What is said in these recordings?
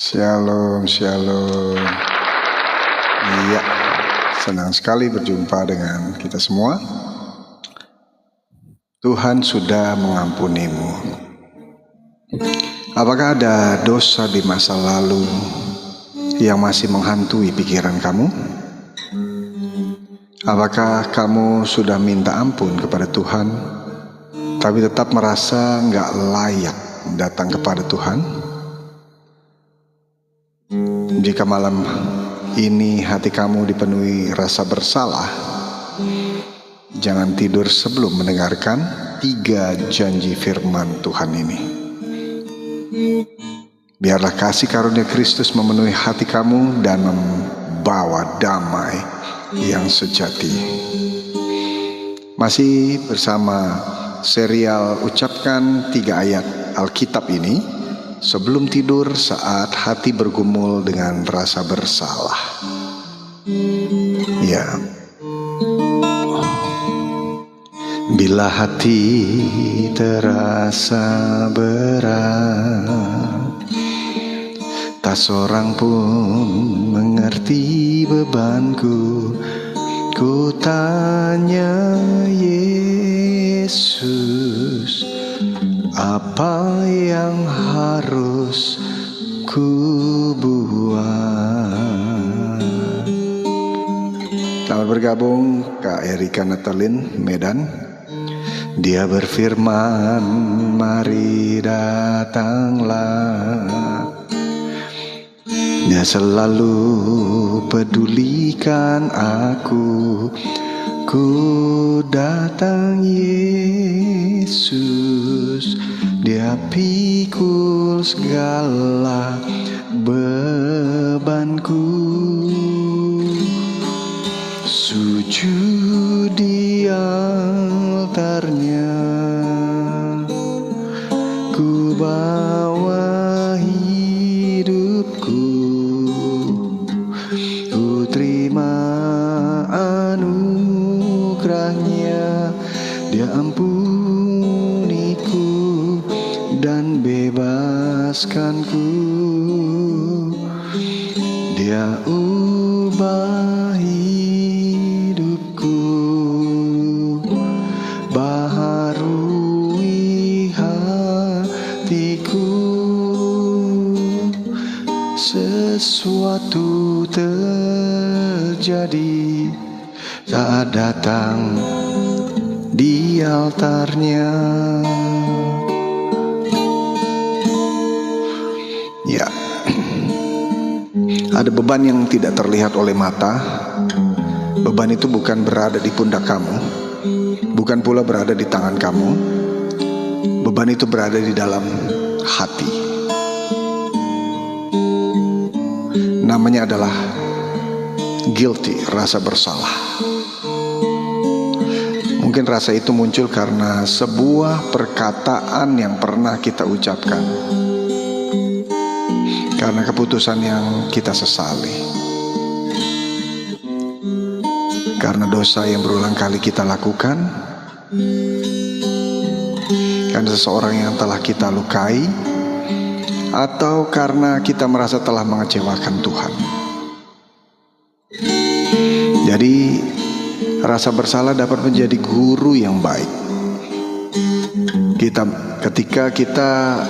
Shalom, shalom. Iya, senang sekali berjumpa dengan kita semua. Tuhan sudah mengampunimu. Apakah ada dosa di masa lalu yang masih menghantui pikiran kamu? Apakah kamu sudah minta ampun kepada Tuhan, tapi tetap merasa nggak layak datang kepada Tuhan? Jika malam ini hati kamu dipenuhi rasa bersalah, jangan tidur sebelum mendengarkan 3 janji firman Tuhan ini. Biarlah kasih karunia Kristus memenuhi hati kamu dan membawa damai yang sejati. Masih bersama serial Ucapkan 3 ayat Alkitab ini sebelum tidur saat hati bergumul dengan rasa bersalah. Ya. Bila hati terasa berat, tak seorang pun mengerti bebanku. Ku tanya Yesus, apa yang harus ku buat? Selamat bergabung Kak Erika Natalin, Medan. Dia berfirman, mari datanglah. Dia selalu pedulikan aku. Ku datang Yesus, Dia pikul segala bebanku. Sujud di altarnya, ku bawa hidupku. Ku terima anugerahnya, Dia ampuniku dan bebaskanku. Dia ubah hidupku, baharui hatiku. Sesuatu terjadi saat datang di altarnya. Ya, ada beban yang tidak terlihat oleh mata. Beban itu bukan berada di pundak kamu, bukan pula berada di tangan kamu. Beban itu berada di dalam hati. Namanya adalah guilty, rasa bersalah. Mungkin rasa itu muncul karena sebuah perkataan yang pernah kita ucapkan, karena keputusan yang kita sesali, karena dosa yang berulang kali kita lakukan, karena seseorang yang telah kita lukai, atau karena kita merasa telah mengecewakan Tuhan. Jadi rasa bersalah dapat menjadi guru yang baik ketika kita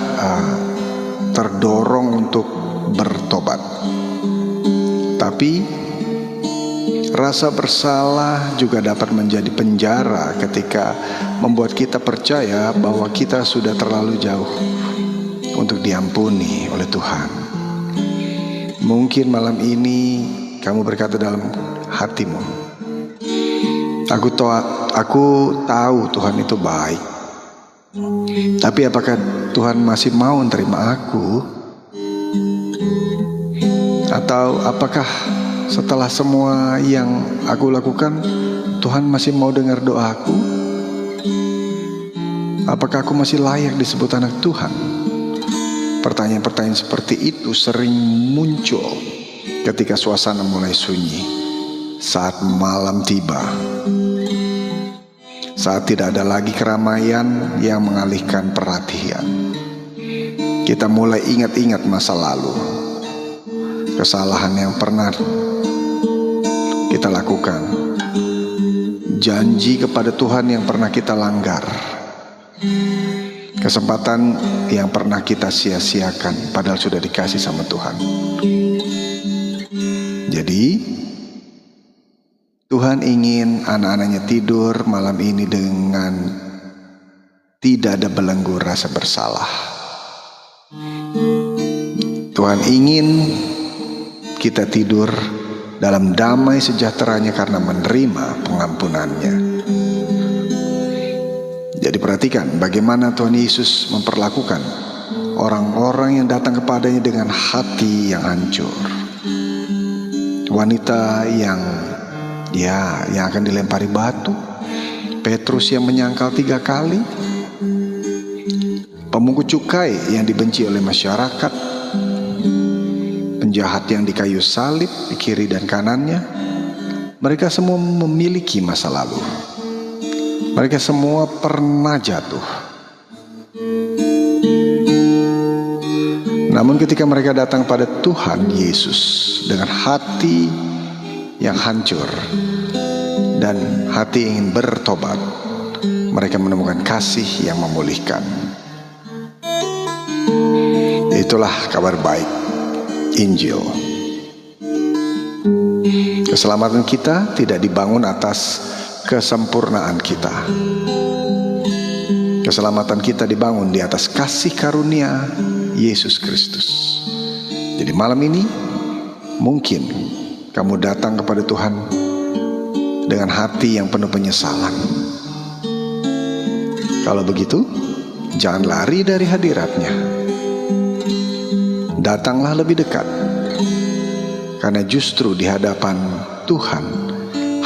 terdorong untuk bertobat. Tapi rasa bersalah juga dapat menjadi penjara ketika membuat kita percaya bahwa kita sudah terlalu jauh untuk diampuni oleh Tuhan. Mungkin malam ini kamu berkata dalam hatimu, Aku tahu Tuhan itu baik, tapi apakah Tuhan masih mau menerima aku? Atau apakah setelah semua yang aku lakukan, Tuhan masih mau dengar doaku? Apakah aku masih layak disebut anak Tuhan? Pertanyaan-pertanyaan seperti itu sering muncul ketika suasana mulai sunyi, saat malam tiba, saat tidak ada lagi keramaian yang mengalihkan perhatian. Kita mulai ingat-ingat masa lalu, kesalahan yang pernah kita lakukan, janji kepada Tuhan yang pernah kita langgar, kesempatan yang pernah kita sia-siakan padahal sudah dikasih sama Tuhan. Jadi Tuhan ingin anak-anaknya tidur malam ini dengan tidak ada belenggu rasa bersalah. Tuhan ingin kita tidur dalam damai sejahteranya karena menerima pengampunannya. Jadi perhatikan bagaimana Tuhan Yesus memperlakukan orang-orang yang datang kepadanya dengan hati yang hancur. Wanita yang akan dilempari batu, Petrus yang menyangkal 3 kali, pemungut cukai yang dibenci oleh masyarakat, penjahat yang di kayu salib di kiri dan kanannya. Mereka semua memiliki masa lalu. Mereka semua pernah jatuh. Namun ketika mereka datang pada Tuhan Yesus dengan hati yang hancur dan hati ingin bertobat, mereka menemukan kasih yang memulihkan. Itulah kabar baik Injil. Keselamatan kita tidak dibangun atas kesempurnaan kita. Keselamatan kita dibangun di atas kasih karunia Yesus Kristus. Jadi malam ini mungkin kamu datang kepada Tuhan dengan hati yang penuh penyesalan. Kalau begitu, jangan lari dari hadiratnya. Datanglah lebih dekat. Karena justru di hadapan Tuhan,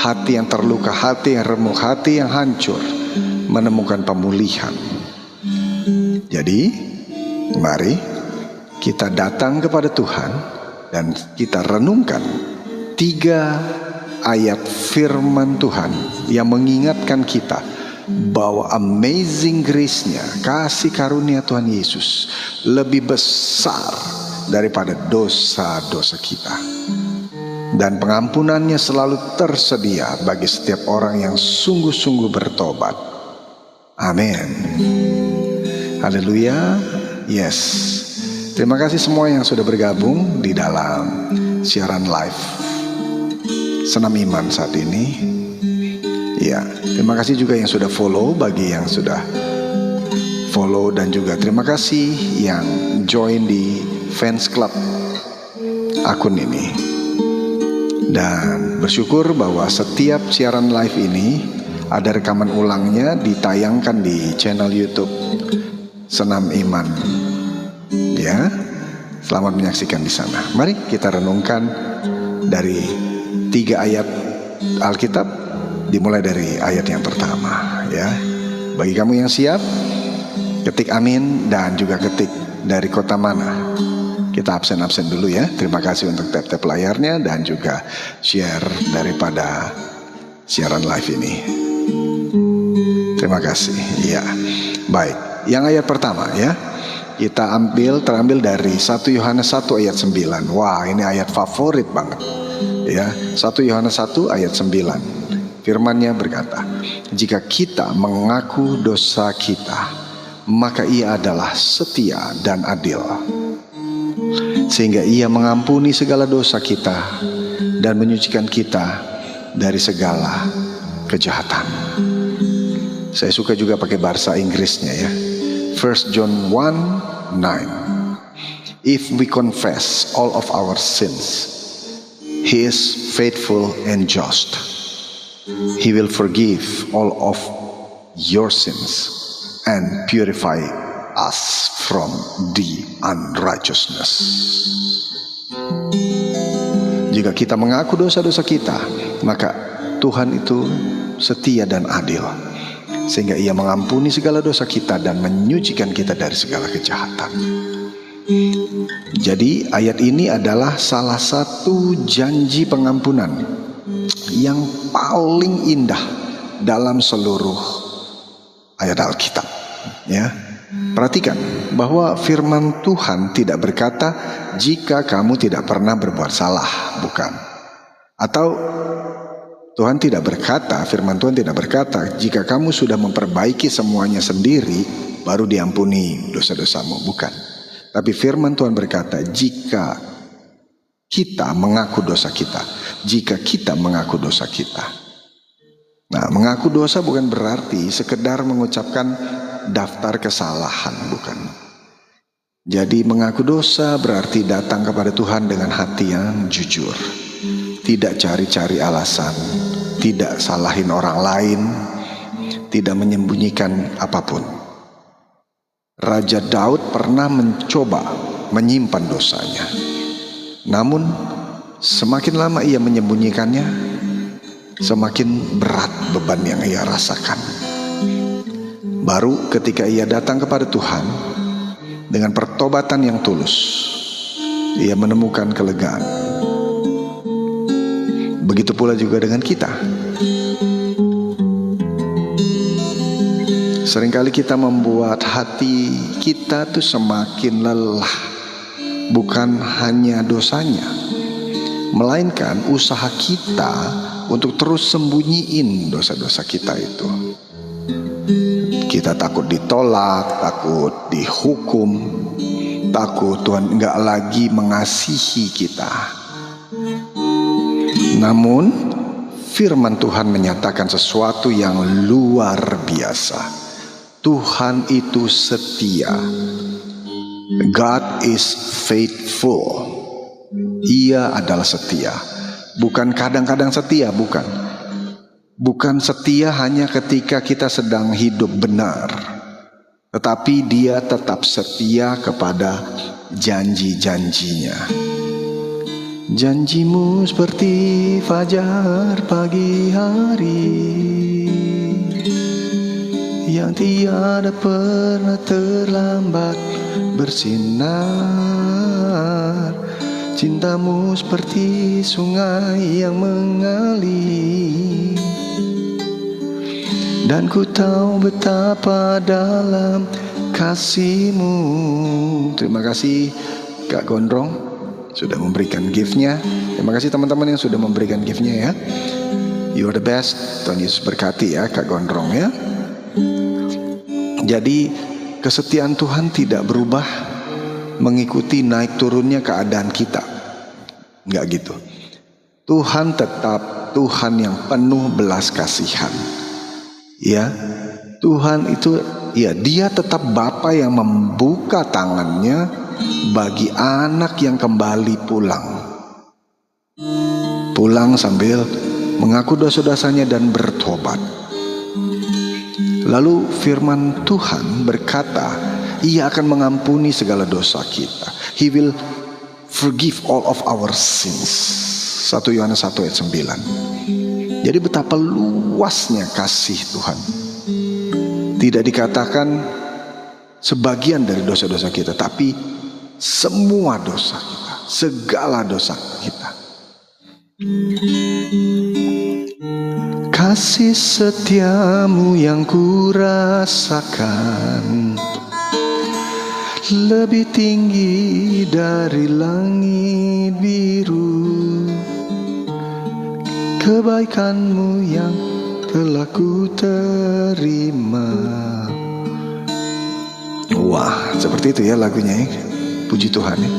hati yang terluka, hati yang remuk, hati yang hancur menemukan pemulihan. Jadi, mari kita datang kepada Tuhan dan kita renungkan 3 ayat firman Tuhan yang mengingatkan kita bahwa amazing grace-nya, kasih karunia Tuhan Yesus lebih besar daripada dosa-dosa kita. Dan pengampunannya selalu tersedia bagi setiap orang yang sungguh-sungguh bertobat. Amin. Haleluya. Yes. Terima kasih semua yang sudah bergabung di dalam siaran live Senam Iman saat ini. Ya, terima kasih juga yang sudah follow, bagi yang sudah follow, dan juga terima kasih yang join di fans club akun ini. Dan bersyukur bahwa setiap siaran live ini ada rekaman ulangnya ditayangkan di channel YouTube Senam Iman. Ya, selamat menyaksikan di sana. Mari kita renungkan dari 3 ayat Alkitab, dimulai dari ayat yang pertama. Ya, bagi kamu yang siap, ketik amin dan juga ketik dari kota mana. Kita absen dulu ya. Terima kasih untuk tap-tap layarnya dan juga share daripada siaran live ini. Terima kasih. Ya, baik. Yang ayat pertama ya, kita terambil dari 1 Yohanes 1 ayat 9. Wah, ini ayat favorit banget. Ya, 1 Yohanes 1 ayat 9. Firman-Nya berkata, jika kita mengaku dosa kita, maka Ia adalah setia dan adil, sehingga Ia mengampuni segala dosa kita dan menyucikan kita dari segala kejahatan. Saya suka juga pakai bahasa Inggrisnya ya. 1 John 1:9. If we confess all of our sins, He is faithful and just. He will forgive all of your sins and purify us from the unrighteousness. Jika kita mengaku dosa-dosa kita, maka Tuhan itu setia dan adil, sehingga Ia mengampuni segala dosa kita dan menyucikan kita dari segala kejahatan. Jadi ayat ini adalah salah satu janji pengampunan yang paling indah dalam seluruh ayat Alkitab. Ya, Perhatikan bahwa firman Tuhan tidak berkata jika kamu tidak pernah berbuat salah, bukan. Atau Tuhan tidak berkata, firman Tuhan tidak berkata jika kamu sudah memperbaiki semuanya sendiri baru diampuni dosa-dosamu, bukan. Tapi firman Tuhan berkata jika kita mengaku dosa kita, jika kita mengaku dosa kita. Nah, mengaku dosa bukan berarti sekedar mengucapkan daftar kesalahan, bukan. Jadi mengaku dosa berarti datang kepada Tuhan dengan hati yang jujur, tidak cari-cari alasan, tidak salahin orang lain, tidak menyembunyikan apapun. Raja Daud pernah mencoba menyimpan dosanya, namun semakin lama ia menyembunyikannya, semakin berat beban yang ia rasakan. Baru ketika ia datang kepada Tuhan dengan pertobatan yang tulus, ia menemukan kelegaan. Begitu pula juga dengan kita. Seringkali kita membuat hati kita tuh semakin lelah, bukan hanya dosanya, melainkan usaha kita untuk terus sembunyiin dosa-dosa kita itu. Kita takut ditolak, takut dihukum, takut Tuhan enggak lagi mengasihi kita. Namun firman Tuhan menyatakan sesuatu yang luar biasa. Tuhan itu setia. God is faithful. Ia adalah setia. Bukan kadang-kadang setia, bukan. Bukan setia hanya ketika kita sedang hidup benar, tetapi dia tetap setia kepada janji-janjinya. Janjimu seperti fajar pagi hari yang tiada pernah terlambat bersinar. Cintamu seperti sungai yang mengalir, dan ku tahu betapa dalam kasih-Mu. Terima kasih Kak Gondrong sudah memberikan gift-nya. Terima kasih teman-teman yang sudah memberikan gift-nya ya. You are the best. Tuhan Yesus berkati ya Kak Gondrong ya. Jadi kesetiaan Tuhan tidak berubah mengikuti naik turunnya keadaan kita. Enggak gitu. Tuhan tetap Tuhan yang penuh belas kasihan. Ya, Tuhan itu ya, dia tetap Bapa yang membuka tangannya bagi anak yang kembali pulang. Pulang sambil mengaku dosa-dosanya dan bertobat. Lalu firman Tuhan berkata, Ia akan mengampuni segala dosa kita. He will forgive all of our sins. 1 Yohanes 1 ayat 9. Jadi betapa luasnya kasih Tuhan. Tidak dikatakan sebagian dari dosa-dosa kita, tapi semua dosa kita, segala dosa kita. Kasih setiamu yang kurasakan lebih tinggi dari langit biru. Kebaikanmu yang telah ku terima. Wah, seperti itu ya lagunya ya. Puji Tuhan ya.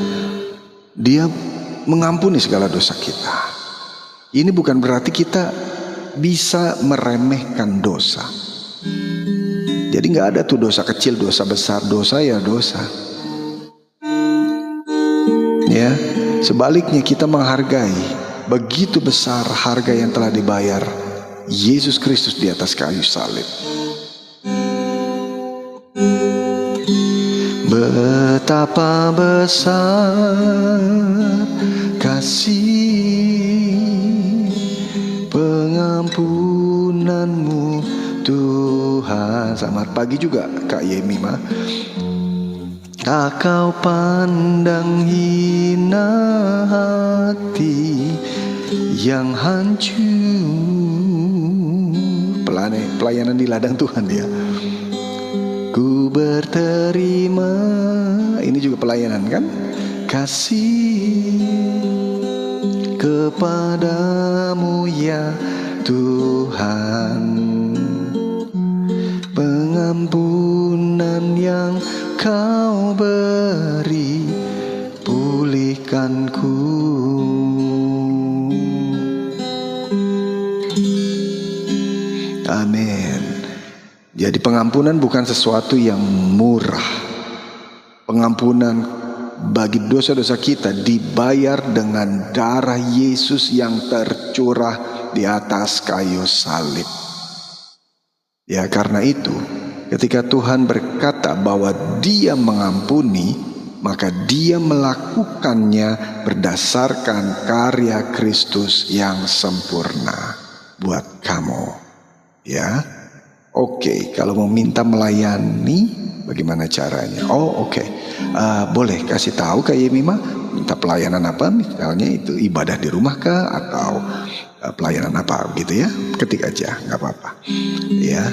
Dia mengampuni segala dosa kita. Ini bukan berarti kita bisa meremehkan dosa. Jadi gak ada tuh dosa kecil, dosa besar. Dosa ya dosa. Ya, sebaliknya kita menghargai begitu besar harga yang telah dibayar Yesus Kristus di atas kayu salib. Betapa besar kasih pengampunanmu Tuhan. Selamat pagi juga Kak Yemima. Tak kau pandang hina hati yang hancur. Pelayanan di ladang Tuhan ya. Ku berterima. Ini juga pelayanan kan? Kasih kepadamu ya Tuhan, pengampunan yang Kau beri, pulihkanku. Amin. Jadi pengampunan bukan sesuatu yang murah. Pengampunan bagi dosa-dosa kita dibayar dengan darah Yesus yang tercurah di atas kayu salib. Ya, karena itu ketika Tuhan berkata bahwa Dia mengampuni, maka Dia melakukannya berdasarkan karya Kristus yang sempurna buat kamu. Ya, oke. Kalau mau minta melayani, bagaimana caranya? Oke. Boleh kasih tahu Kak Yemima minta pelayanan apa? Misalnya itu ibadah di rumah kah, atau pelayanan apa gitu ya? Ketik aja, nggak apa-apa. Ya.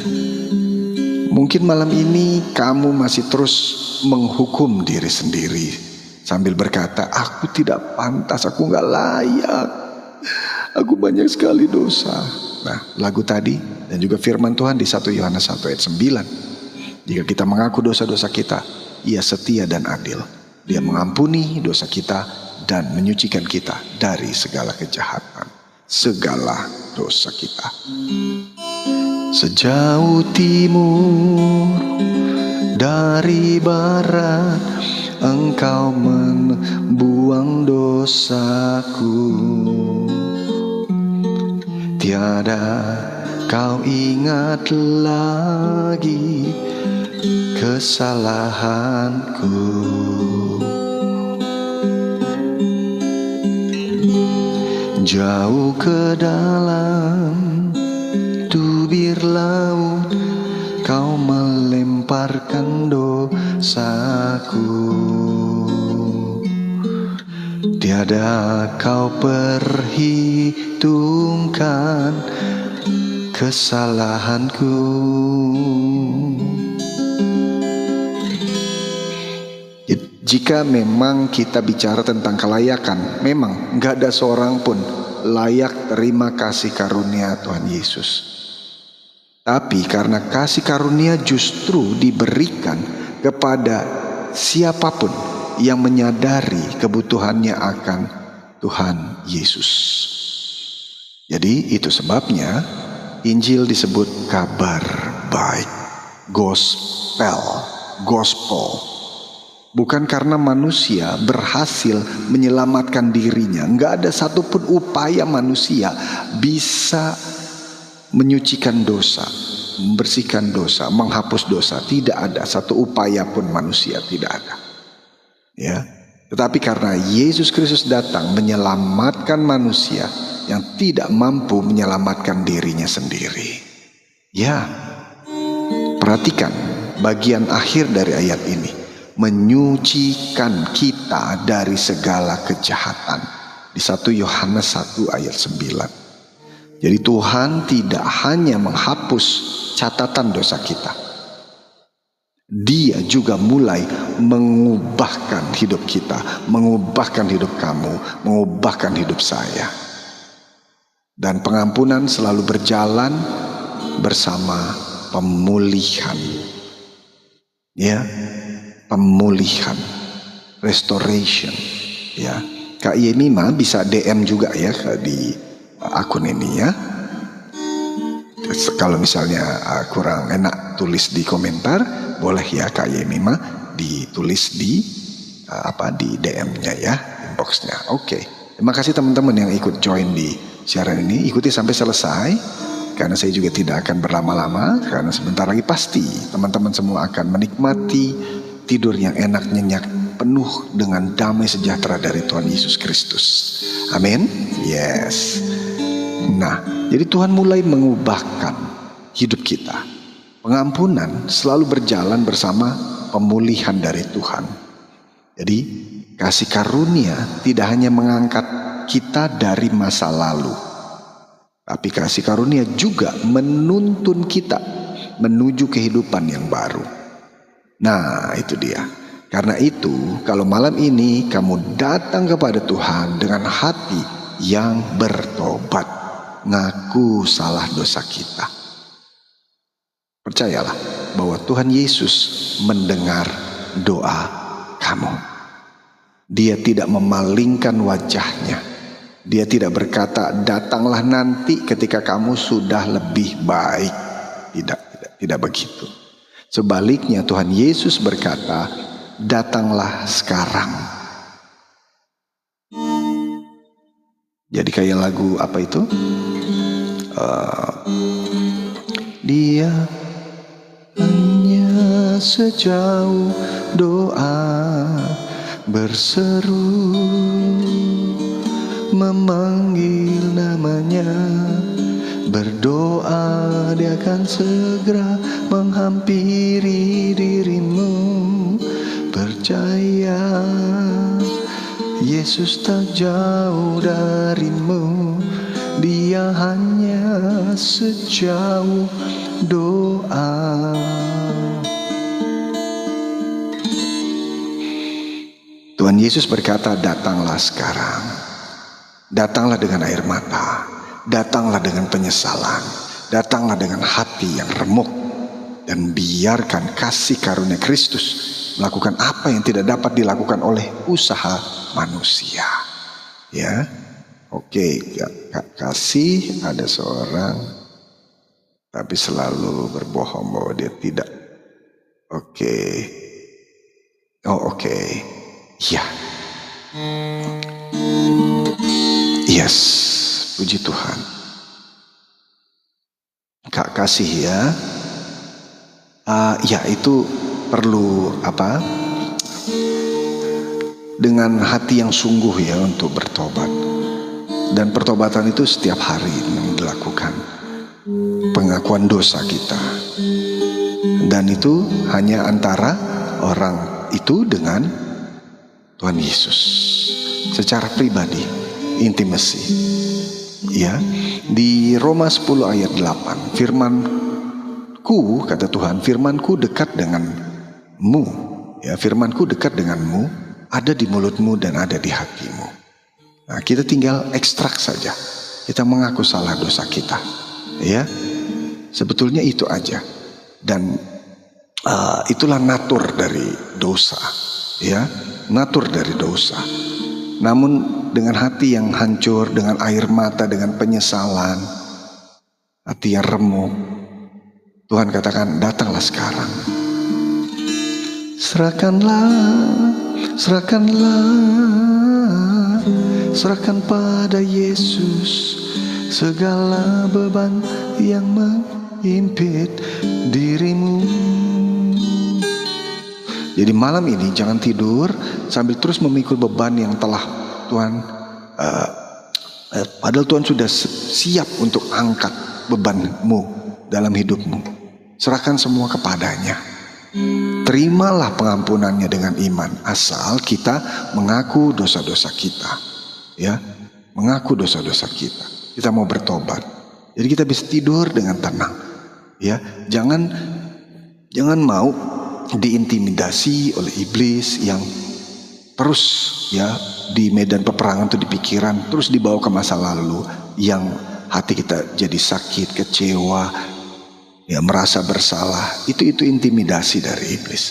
Mungkin malam ini kamu masih terus menghukum diri sendiri sambil berkata, aku tidak pantas, aku nggak layak, aku banyak sekali dosa. Nah, lagu tadi dan juga firman Tuhan di 1 Yohanes 1 ayat 9. Jika kita mengaku dosa-dosa kita, Ia setia dan adil. Dia mengampuni dosa kita dan menyucikan kita dari segala kejahatan, segala dosa kita. Sejauh timur dari barat, Engkau membuang dosaku. Tiada Kau ingat lagi kesalahanku. Jauh ke dalam tubir laut, Kau melemparkan dosaku. Tiada Kau perhitungkan kesalahanku. Jika memang kita bicara tentang kelayakan, memang gak ada seorang pun layak terima kasih karunia Tuhan Yesus. Tapi karena kasih karunia justru diberikan kepada siapapun yang menyadari kebutuhannya akan Tuhan Yesus. Jadi itu sebabnya Injil disebut kabar baik, gospel. Bukan karena manusia berhasil menyelamatkan dirinya. Nggak ada satupun upaya manusia bisa menyucikan dosa, membersihkan dosa, menghapus dosa. Tidak ada satu upaya pun manusia, tidak ada. Ya, tetapi karena Yesus Kristus datang menyelamatkan manusia yang tidak mampu menyelamatkan dirinya sendiri. Ya, perhatikan bagian akhir dari ayat ini. Menyucikan kita dari segala kejahatan. Di 1 Yohanes 1 ayat 9. Jadi Tuhan tidak hanya menghapus catatan dosa kita. Dia juga mulai mengubahkan hidup kita, mengubahkan hidup kamu, mengubahkan hidup saya. Dan pengampunan selalu berjalan bersama pemulihan. Ya, pemulihan, restoration. Ya, Kak Yemima bisa DM juga ya di akun ini ya. Kalau misalnya kurang enak tulis di komentar, boleh ya Kak Yemima ditulis di di DM-nya ya, inbox-nya. Oke. Terima kasih teman-teman yang ikut join di siaran ini. Ikuti sampai selesai, karena saya juga tidak akan berlama-lama, karena sebentar lagi pasti teman-teman semua akan menikmati tidur yang enak, nyenyak, penuh dengan damai sejahtera dari Tuhan Yesus Kristus. Amin. Yes. Nah, jadi Tuhan mulai mengubahkan hidup kita. Pengampunan selalu berjalan bersama pemulihan dari Tuhan. Jadi kasih karunia tidak hanya mengangkat kita dari masa lalu, tapi kasih karunia juga menuntun kita menuju kehidupan yang baru. Nah, itu dia. Karena itu, kalau malam ini kamu datang kepada Tuhan dengan hati yang bertobat, ngaku salah dosa kita, percayalah bahwa Tuhan Yesus mendengar doa kamu. Dia tidak memalingkan wajahnya. Dia tidak berkata, datanglah nanti ketika kamu sudah lebih baik. Tidak begitu. Sebaliknya Tuhan Yesus berkata, datanglah sekarang. Jadi kayak lagu apa itu? Dia hanya sejauh doa berseru, memanggil namanya, berdoa dia akan segera menghampiri dirimu. Percaya Yesus tak jauh darimu, dia hanya sejauh doa. Tuhan Yesus berkata, datanglah sekarang. Datanglah dengan air mata, datanglah dengan penyesalan, datanglah dengan hati yang remuk, dan biarkan kasih karunia Kristus melakukan apa yang tidak dapat dilakukan oleh usaha manusia. Ya, oke, kasih ada seorang tapi selalu berbohong bahwa dia tidak. Oke. Oh, oke. Ya. Yes, puji Tuhan. Kak kasih ya. Ya itu perlu apa? Dengan hati yang sungguh ya untuk bertobat. Dan pertobatan itu setiap hari yang dilakukan. Pengakuan dosa kita. Dan itu hanya antara orang itu dengan Tuhan Yesus secara pribadi, intimasi. Ya, di Roma 10 ayat 8, firmanku, kata Tuhan, firmanku dekat denganmu. Ya, firmanku dekat denganmu, ada di mulutmu dan ada di hatimu. Nah, kita tinggal ekstrak saja. Kita mengaku salah dosa kita. Ya, sebetulnya itu aja. Dan itulah natur dari dosa. Ya, natur dari dosa. Namun dengan hati yang hancur, dengan air mata, dengan penyesalan, hati yang remuk, Tuhan katakan, datanglah sekarang. Serahkan pada Yesus segala beban yang menghimpit dirimu. Jadi malam ini jangan tidur sambil terus memikul beban yang telah Tuhan, padahal Tuhan sudah siap untuk angkat bebanmu dalam hidupmu. Serahkan semua kepadanya. Terimalah pengampunannya dengan iman, asal kita mengaku dosa-dosa kita. Ya, mengaku dosa-dosa kita. Kita mau bertobat. Jadi kita bisa tidur dengan tenang. Ya, jangan mau diintimidasi oleh iblis yang terus ya di medan peperangan itu di pikiran terus dibawa ke masa lalu yang hati kita jadi sakit, kecewa, ya merasa bersalah. Itu intimidasi dari iblis.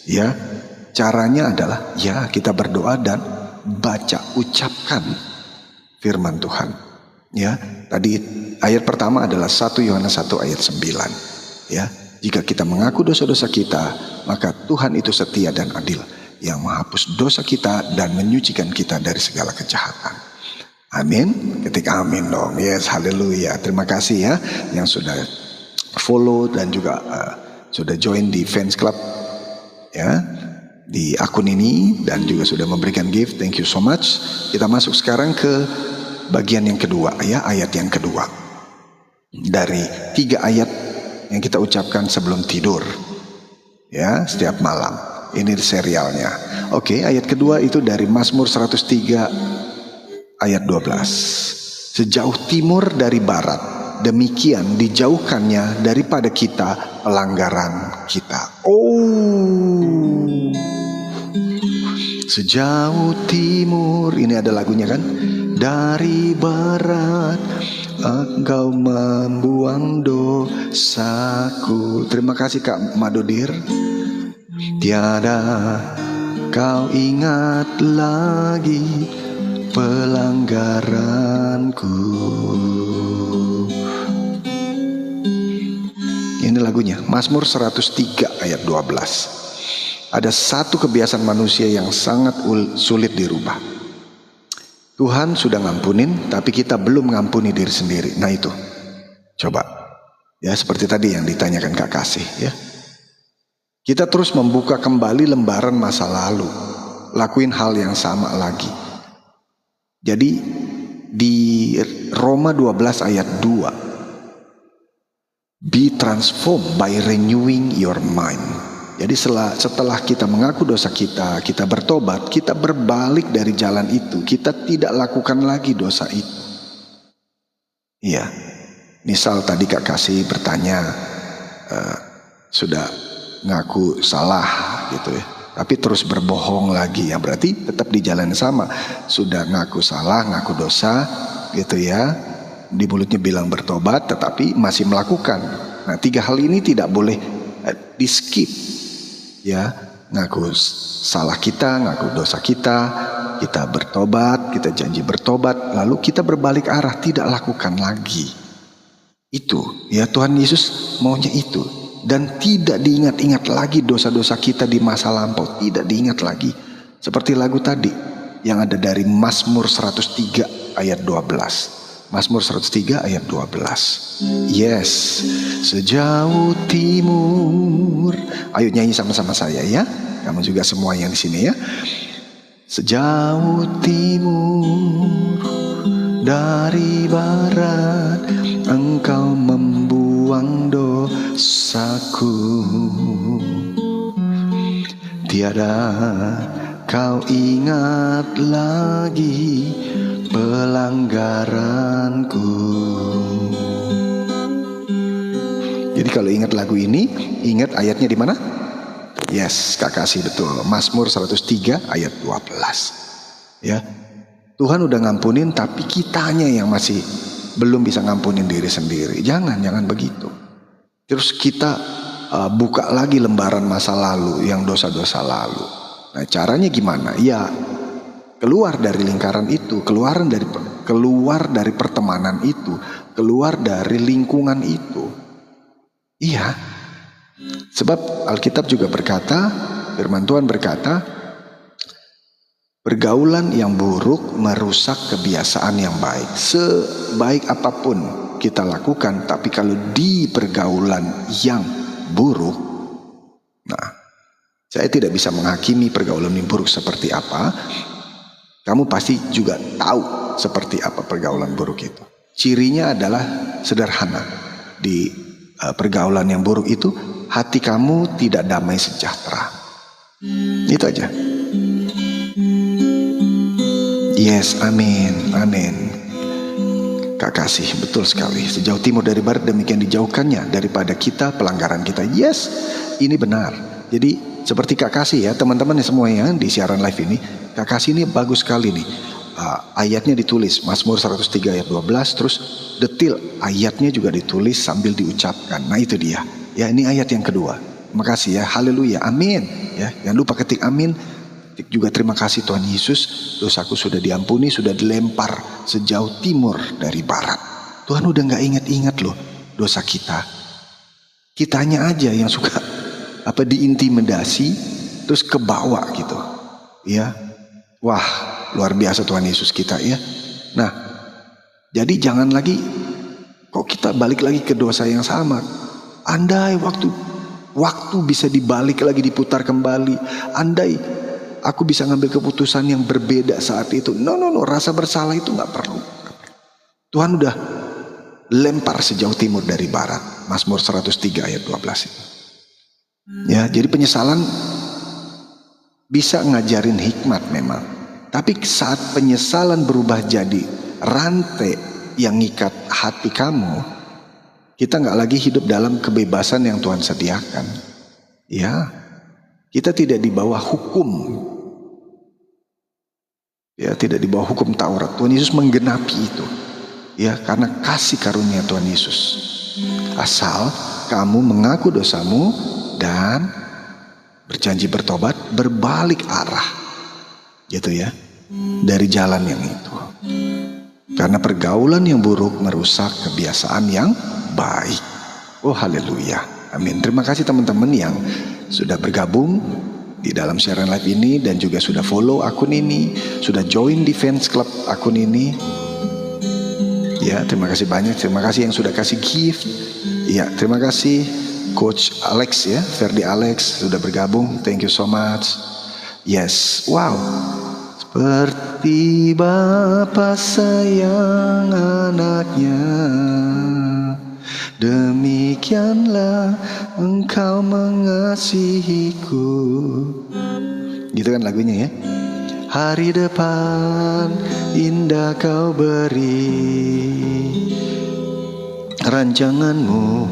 Ya, caranya adalah ya kita berdoa dan ucapkan firman Tuhan. Ya, tadi ayat pertama adalah 1 Yohanes 1 ayat 9. Ya, jika kita mengaku dosa-dosa kita, maka Tuhan itu setia dan adil, yang menghapus dosa kita dan menyucikan kita dari segala kejahatan. Amin. Ketika amin dong. Yes, haleluya. Terima kasih ya yang sudah follow dan juga sudah join di fans club ya di akun ini dan juga sudah memberikan gift. Thank you so much. Kita masuk sekarang ke bagian yang kedua ya, ayat yang kedua dari 3 ayat yang kita ucapkan sebelum tidur ya setiap malam. Ini serialnya. Oke, ayat kedua itu dari Mazmur 103 ayat 12. Sejauh timur dari barat demikian dijauhkannya daripada kita pelanggaran kita. Oh, sejauh timur, ini ada lagunya kan? Dari barat Engkau membuang dosaku. Terima kasih Kak Madodir. Tiada kau ingat lagi pelanggaranku. Ini lagunya, Mazmur 103 ayat 12. Ada satu kebiasaan manusia yang sangat sulit dirubah. Tuhan sudah ngampunin, tapi kita belum ngampuni diri sendiri. Nah itu, coba ya, seperti tadi yang ditanyakan Kak Kasih ya. Kita terus membuka kembali lembaran masa lalu, lakuin hal yang sama lagi. Jadi di Roma 12 ayat 2, be transformed by renewing your mind. Jadi setelah kita mengaku dosa kita, kita bertobat, kita berbalik dari jalan itu, kita tidak lakukan lagi dosa itu. Iya, misal tadi Kak Kasih bertanya, sudah ngaku salah gitu ya, tapi terus berbohong lagi, ya berarti tetap di jalan yang sama. Sudah ngaku salah, ngaku dosa gitu ya, di mulutnya bilang bertobat, tetapi masih melakukan. Nah 3 hal ini tidak boleh di skip. Ya, ngaku salah kita, ngaku dosa kita bertobat, kita janji bertobat, lalu kita berbalik arah, tidak lakukan lagi. Itu, ya Tuhan Yesus maunya itu. Dan tidak diingat-ingat lagi dosa-dosa kita di masa lampau, tidak diingat lagi. Seperti lagu tadi yang ada dari Mazmur 103 ayat 12. Mazmur 103 ayat 12. Yes, sejauh timur. Ayo nyanyi sama-sama saya ya. Kamu juga semua yang di sini ya. Sejauh timur dari barat Engkau membuang dosaku. Tiada kau ingat lagi pelanggaranku. Jadi kalau ingat lagu ini, ingat ayatnya di mana? Yes, Kak Kasih betul. Mazmur 103 ayat 12. Ya. Tuhan udah ngampunin, tapi kitanya yang masih belum bisa ngampunin diri sendiri. Jangan begitu. Terus kita buka lagi lembaran masa lalu, yang dosa-dosa lalu. Nah, caranya gimana? Ya, keluar dari lingkaran itu, keluar dari pertemanan itu, keluar dari lingkungan itu. Iya. Sebab Alkitab juga berkata, firman Tuhan berkata, pergaulan yang buruk merusak kebiasaan yang baik. Sebaik apapun kita lakukan, tapi kalau di pergaulan yang buruk, nah, saya tidak bisa menghakimi pergaulan yang buruk seperti apa. Kamu pasti juga tahu seperti apa pergaulan buruk itu. Cirinya adalah sederhana. Di pergaulan yang buruk itu, hati kamu tidak damai sejahtera. Itu aja. Yes, amin, amin. Kak Kasih, betul sekali. Sejauh timur dari barat demikian dijauhkannya daripada kita pelanggaran kita. Yes, ini benar. Jadi seperti Kak Kasih ya, teman-teman semuanya di siaran live ini, Kak Kasih ini bagus sekali nih. Ayatnya ditulis Mazmur 103 ayat 12, terus detil ayatnya juga ditulis sambil diucapkan. Nah itu dia. Ya, ini ayat yang kedua. Terima kasih ya, haleluya, amin. Ya, jangan lupa ketik amin. Ketik juga terima kasih Tuhan Yesus, dosaku sudah diampuni, sudah dilempar sejauh timur dari barat. Tuhan udah gak ingat-ingat loh dosa kita. Kitanya aja yang suka diintimidasi, terus kebawa gitu. Ya, wah luar biasa Tuhan Yesus kita ya. Nah, jadi jangan lagi kok kita balik lagi ke dosa yang sama. Andai waktu bisa dibalik lagi, diputar kembali. Andai aku bisa ngambil keputusan yang berbeda saat itu. No, rasa bersalah itu gak perlu. Tuhan udah lempar sejauh timur dari barat. Mazmur 103 ayat 12 itu. Ya, jadi penyesalan bisa ngajarin hikmat memang. Tapi saat penyesalan berubah jadi rantai yang ngikat hati kamu, Kita nggak lagi hidup dalam kebebasan yang Tuhan sediakan. Ya, kita tidak di bawah hukum. Ya, tidak di bawah hukum Taurat. Tuhan Yesus menggenapi itu. Ya, karena kasih karunia Tuhan Yesus. Asal kamu mengaku dosamu dan berjanji bertobat, berbalik arah. Gitu ya. Dari jalan yang itu. Karena pergaulan yang buruk merusak kebiasaan yang baik. Oh haleluya. Amin. Terima kasih teman-teman yang sudah bergabung di dalam siaran live ini dan juga sudah follow akun ini, sudah join di fans club akun ini. Ya, terima kasih banyak. Terima kasih yang sudah kasih gift. Ya, terima kasih Coach Alex ya, Ferdi Alex sudah bergabung. Thank you so much. Yes, wow. Seperti Bapa sayang anaknya, demikianlah engkau mengasihiku. Gitu kan lagunya ya. Hari depan indah kau beri, rancanganmu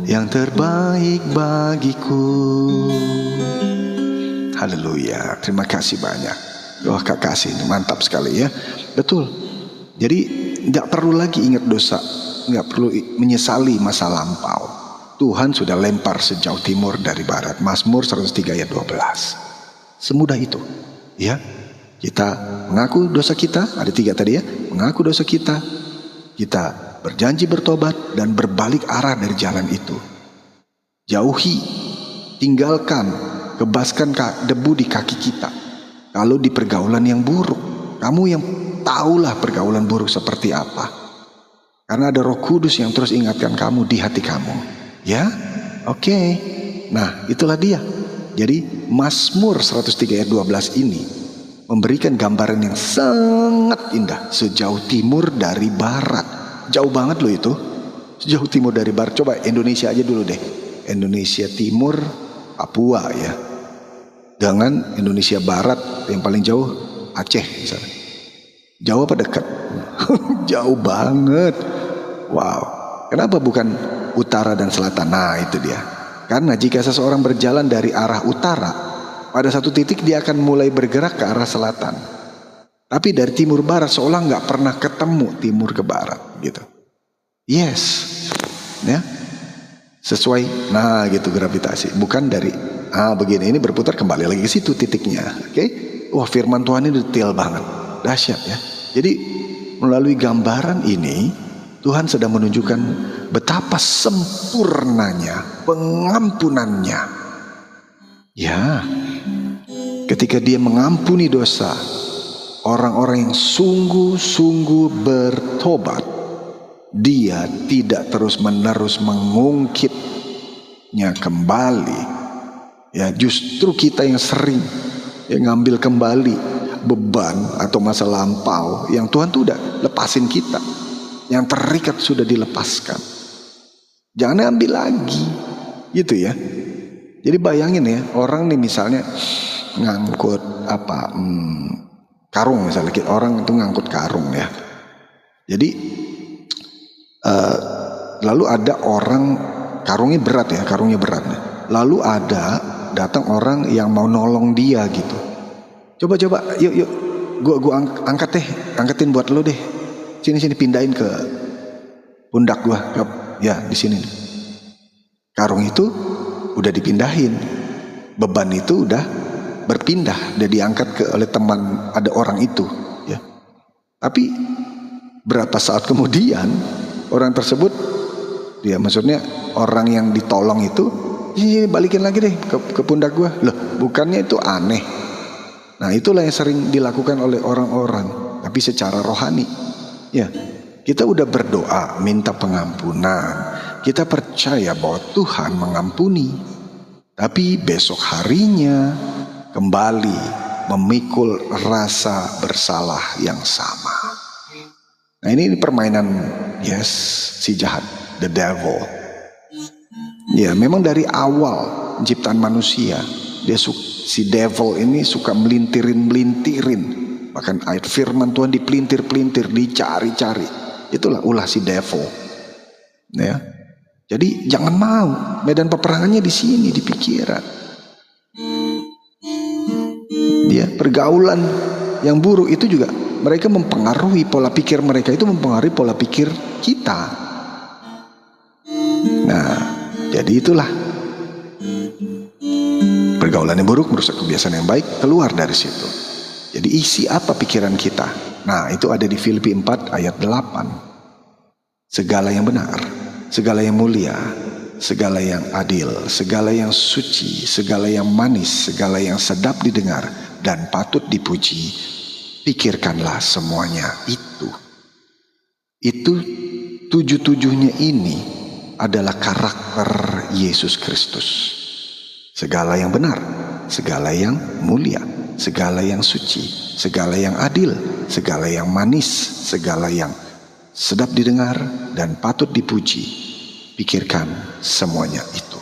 yang terbaik bagiku. Haleluya. Terima kasih banyak. Wah Kak kasih ini mantap sekali ya. Betul. Jadi gak perlu lagi ingat dosa, gak perlu menyesali masa lampau. Tuhan sudah lempar sejauh timur dari barat. Mazmur 103 ayat 12. Semudah itu ya. Kita mengaku dosa kita, ada 3 tadi ya. Mengaku dosa kita, kita berjanji bertobat dan berbalik arah dari jalan itu. Jauhi, tinggalkan, kebaskan debu di kaki kita. Kalau di pergaulan yang buruk, kamu yang tahulah pergaulan buruk seperti apa. Karena ada Roh Kudus yang terus ingatkan kamu di hati kamu. Ya, oke. Nah, itulah dia. Jadi Mazmur 103 ayat 12 ini memberikan gambaran yang sangat indah. Sejauh timur dari barat. Jauh banget loh itu. Sejauh timur dari barat. Coba Indonesia aja dulu deh. Indonesia Timur, Papua ya. Dengan Indonesia Barat yang paling jauh Aceh misalnya. Jauh apa dekat? Jauh banget. Wow. Kenapa bukan utara dan selatan? Nah itu dia. Karena jika seseorang berjalan dari arah utara, pada satu titik dia akan mulai bergerak ke arah selatan. Tapi dari timur barat seolah nggak pernah ketemu timur ke barat gitu. Yes. Ya. Sesuai. Nah gitu gravitasi. Bukan dari begini, ini berputar kembali lagi ke situ titiknya. Oke? Wah firman Tuhan ini detail banget, dahsyat ya. Jadi melalui gambaran ini Tuhan sedang menunjukkan betapa sempurnanya pengampunannya. Ya, ketika Dia mengampuni dosa orang-orang yang sungguh-sungguh bertobat, Dia tidak terus-menerus mengungkitnya kembali. Ya, justru kita yang sering ngambil kembali beban atau masa lampau yang Tuhan tuh udah lepasin kita. Yang terikat sudah dilepaskan. Jangan ambil lagi. Gitu ya. Jadi bayangin ya, orang nih misalnya ngangkut karung misalnya. Orang itu ngangkut karung ya. Jadi lalu ada orang, karungnya berat ya. Lalu datang orang yang mau nolong dia gitu. Coba yuk gua angkatin buat lo deh. Sini pindahin ke pundak gua. Ya di sini. Karung itu udah dipindahin. Beban itu udah berpindah, udah diangkat oleh teman ada orang itu ya. Tapi berapa saat kemudian orang tersebut, dia maksudnya orang yang ditolong itu, balikin lagi deh ke pundak gue. Loh, bukannya itu aneh. Nah, itulah yang sering dilakukan oleh orang-orang, tapi secara rohani. Ya, kita udah berdoa, minta pengampunan. Kita percaya bahwa Tuhan mengampuni. Tapi besok harinya kembali memikul rasa bersalah yang sama. Nah, ini permainan si jahat, the devil. Ya, memang dari awal penciptaan manusia, si devil ini suka melintirin. Bahkan ayat firman Tuhan dipelintir, dicari-cari. Itulah ulah si devil. Ya. Jadi jangan mau, medan peperangannya di sini, di pikiran. Pergaulan yang buruk itu juga mereka mempengaruhi pola pikir mereka, itu mempengaruhi pola pikir kita. Nah, jadi itulah. Pergaulan yang buruk merusak kebiasaan yang baik, keluar dari situ. Jadi isi apa pikiran kita? Nah, itu ada di Filipi 4 ayat 8. Segala yang benar, segala yang mulia, segala yang adil, segala yang suci, segala yang manis, segala yang sedap didengar dan patut dipuji, pikirkanlah semuanya itu. Itu tujuh-tujuhnya ini adalah karakter Yesus Kristus. Segala yang benar, segala yang mulia, segala yang suci, segala yang adil, segala yang manis, segala yang sedap didengar dan patut dipuji, pikirkan semuanya itu.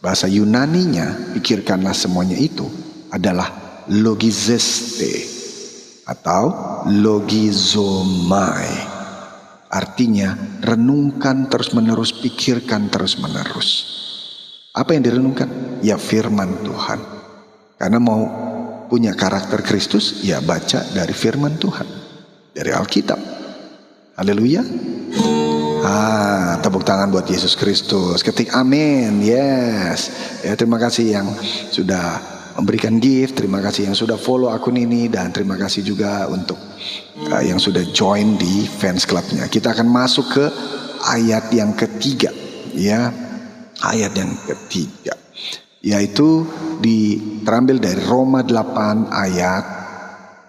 Bahasa Yunaninya pikirkanlah semuanya itu adalah logizeste atau logizomai. Artinya renungkan terus-menerus, pikirkan terus-menerus. Apa yang direnungkan? Ya firman Tuhan. Karena mau punya karakter Kristus, ya baca dari firman Tuhan, dari Alkitab. Haleluya. Tepuk tangan buat Yesus Kristus. Ketik amin. Yes. Ya, terima kasih yang sudah memberikan gift, terima kasih yang sudah follow akun ini, dan terima kasih juga untuk yang sudah join di fans clubnya. Kita akan masuk ke ayat yang ketiga, ya. Ayat yang ketiga, yaitu terambil dari Roma 8 ayat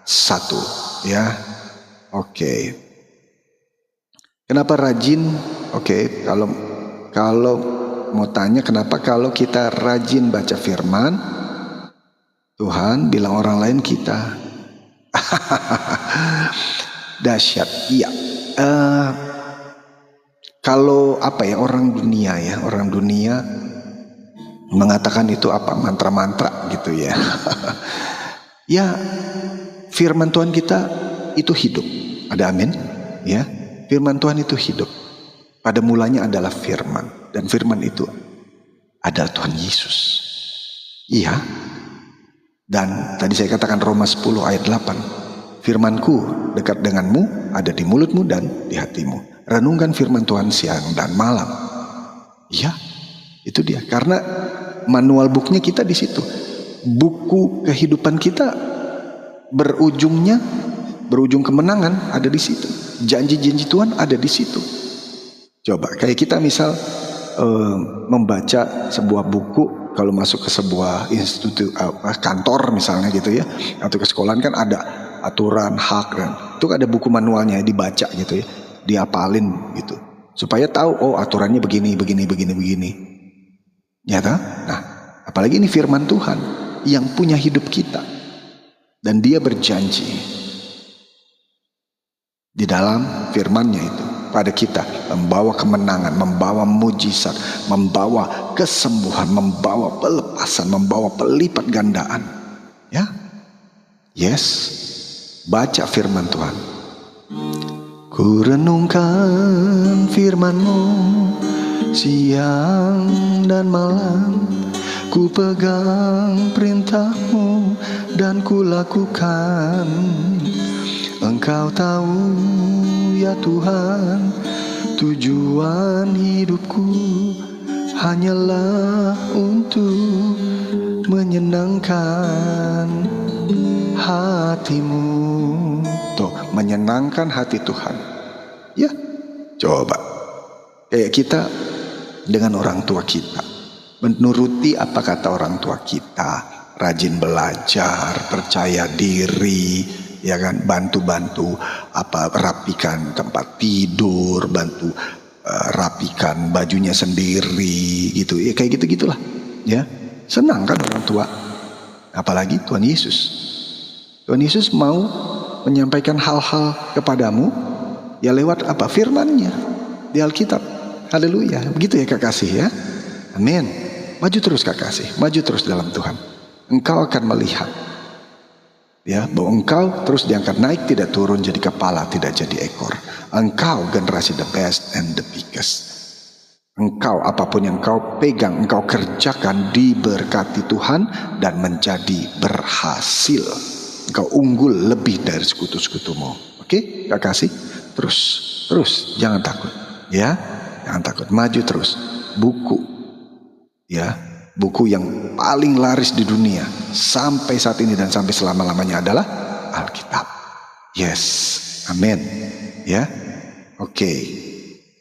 1, ya. Oke. Kenapa rajin? Oke, kalau mau tanya kenapa kalau kita rajin baca firman Tuhan, bilang orang lain kita dahsyat. Iya. Kalau orang dunia mengatakan itu mantra-mantra gitu ya. Ya, firman Tuhan kita itu hidup. Ada amin? Ya, firman Tuhan itu hidup. Pada mulanya adalah firman, dan firman itu adalah Tuhan Yesus. Iya. Dan tadi saya katakan Roma 10 ayat 8. Firmanku dekat denganmu, ada di mulutmu dan di hatimu. Renungkan firman Tuhan siang dan malam. Iya, itu dia. Karena manual booknya kita di situ. Buku kehidupan kita berujung kemenangan ada di situ. Janji-janji Tuhan ada di situ. Coba kayak kita misal membaca sebuah buku, kalau masuk ke sebuah institusi kantor misalnya gitu ya, atau ke sekolahan kan ada aturan hak kan. Itu ada buku manualnya dibaca gitu ya. Diapalin gitu supaya tahu aturannya begini. Ya kan? Nah, apalagi ini firman Tuhan yang punya hidup kita, dan dia berjanji di dalam firman-Nya itu pada kita membawa kemenangan, membawa mujizat, membawa kesembuhan, membawa pelepasan, membawa pelipat gandaan. Ya. Yes. Baca firman Tuhan. Ku renungkan firman-Mu siang dan malam, ku pegang perintah-Mu dan ku lakukan. Engkau tahu ya Tuhan, tujuan hidupku hanyalah untuk menyenangkan hati-Mu. Tuh, menyenangkan hati Tuhan. Ya, coba kayak kita dengan orang tua kita, menuruti apa kata orang tua kita, rajin belajar, percaya diri, ya kan, bantu-bantu rapikan tempat tidur, bantu rapikan bajunya sendiri gitu. Ya kayak gitu-gitulah. Ya, senang kan orang tua. Apalagi Tuhan Yesus. Tuhan Yesus mau menyampaikan hal-hal kepadamu ya lewat firman-Nya di Alkitab. Haleluya. Begitu ya kekasih ya. Amin. Maju terus kekasih, maju terus dalam Tuhan. Engkau akan melihat ya bahwa engkau terus diangkat naik, tidak turun jadi kepala, tidak jadi ekor. Engkau generasi the best and the biggest. Engkau, apapun yang engkau pegang, engkau kerjakan, diberkati Tuhan dan menjadi berhasil. Engkau unggul lebih dari sekutu-sekutumu. Oke, Kak kasih. Terus, jangan takut. Ya, jangan takut. Maju terus. Buku, ya, buku yang paling laris di dunia sampai saat ini dan sampai selama-lamanya adalah Alkitab. Yes, amin. Ya, oke.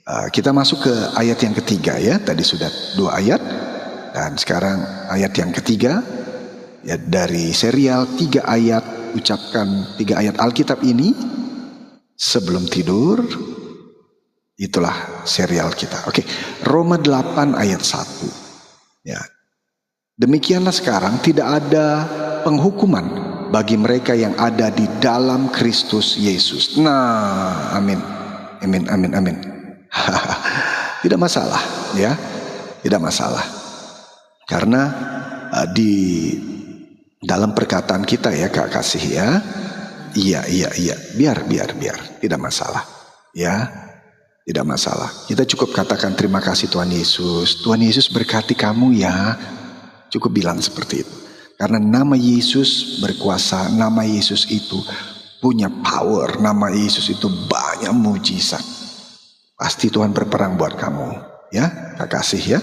Kita masuk ke ayat yang ketiga ya. Tadi sudah 2 ayat dan sekarang ayat yang ketiga ya, dari serial 3 ayat. Ucapkan 3 ayat Alkitab ini sebelum tidur. Itulah serial kita. Oke, Roma 8 ayat 1 ya. Demikianlah sekarang tidak ada penghukuman bagi mereka yang ada di dalam Kristus Yesus. Nah, amin. Tidak masalah ya, tidak masalah. Karena di dalam perkataan kita ya Kak kasih ya, iya, biar, tidak masalah ya, tidak masalah. Kita cukup katakan terima kasih Tuhan Yesus. Tuhan Yesus berkati kamu ya, cukup bilang seperti itu. Karena nama Yesus berkuasa, nama Yesus itu punya power, nama Yesus itu banyak mujizat. Pasti Tuhan berperang buat kamu ya, Kak kasih ya.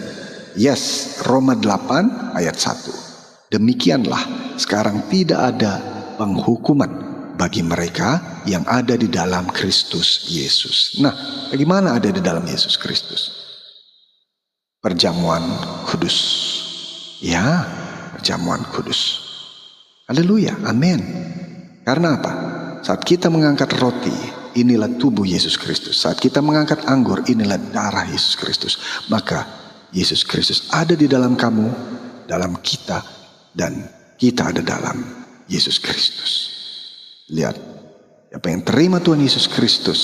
Yes, Roma 8 ayat 1. Demikianlah sekarang tidak ada penghukuman bagi mereka yang ada di dalam Kristus Yesus. Nah, bagaimana ada di dalam Yesus Kristus? Perjamuan kudus. Ya, perjamuan kudus. Haleluya, amin. Karena apa? Saat kita mengangkat roti, inilah tubuh Yesus Kristus. Saat kita mengangkat anggur, inilah darah Yesus Kristus. Maka Yesus Kristus ada di dalam kamu, dalam kita, dan kita ada dalam Yesus Kristus. Lihat, siapa yang terima Tuhan Yesus Kristus,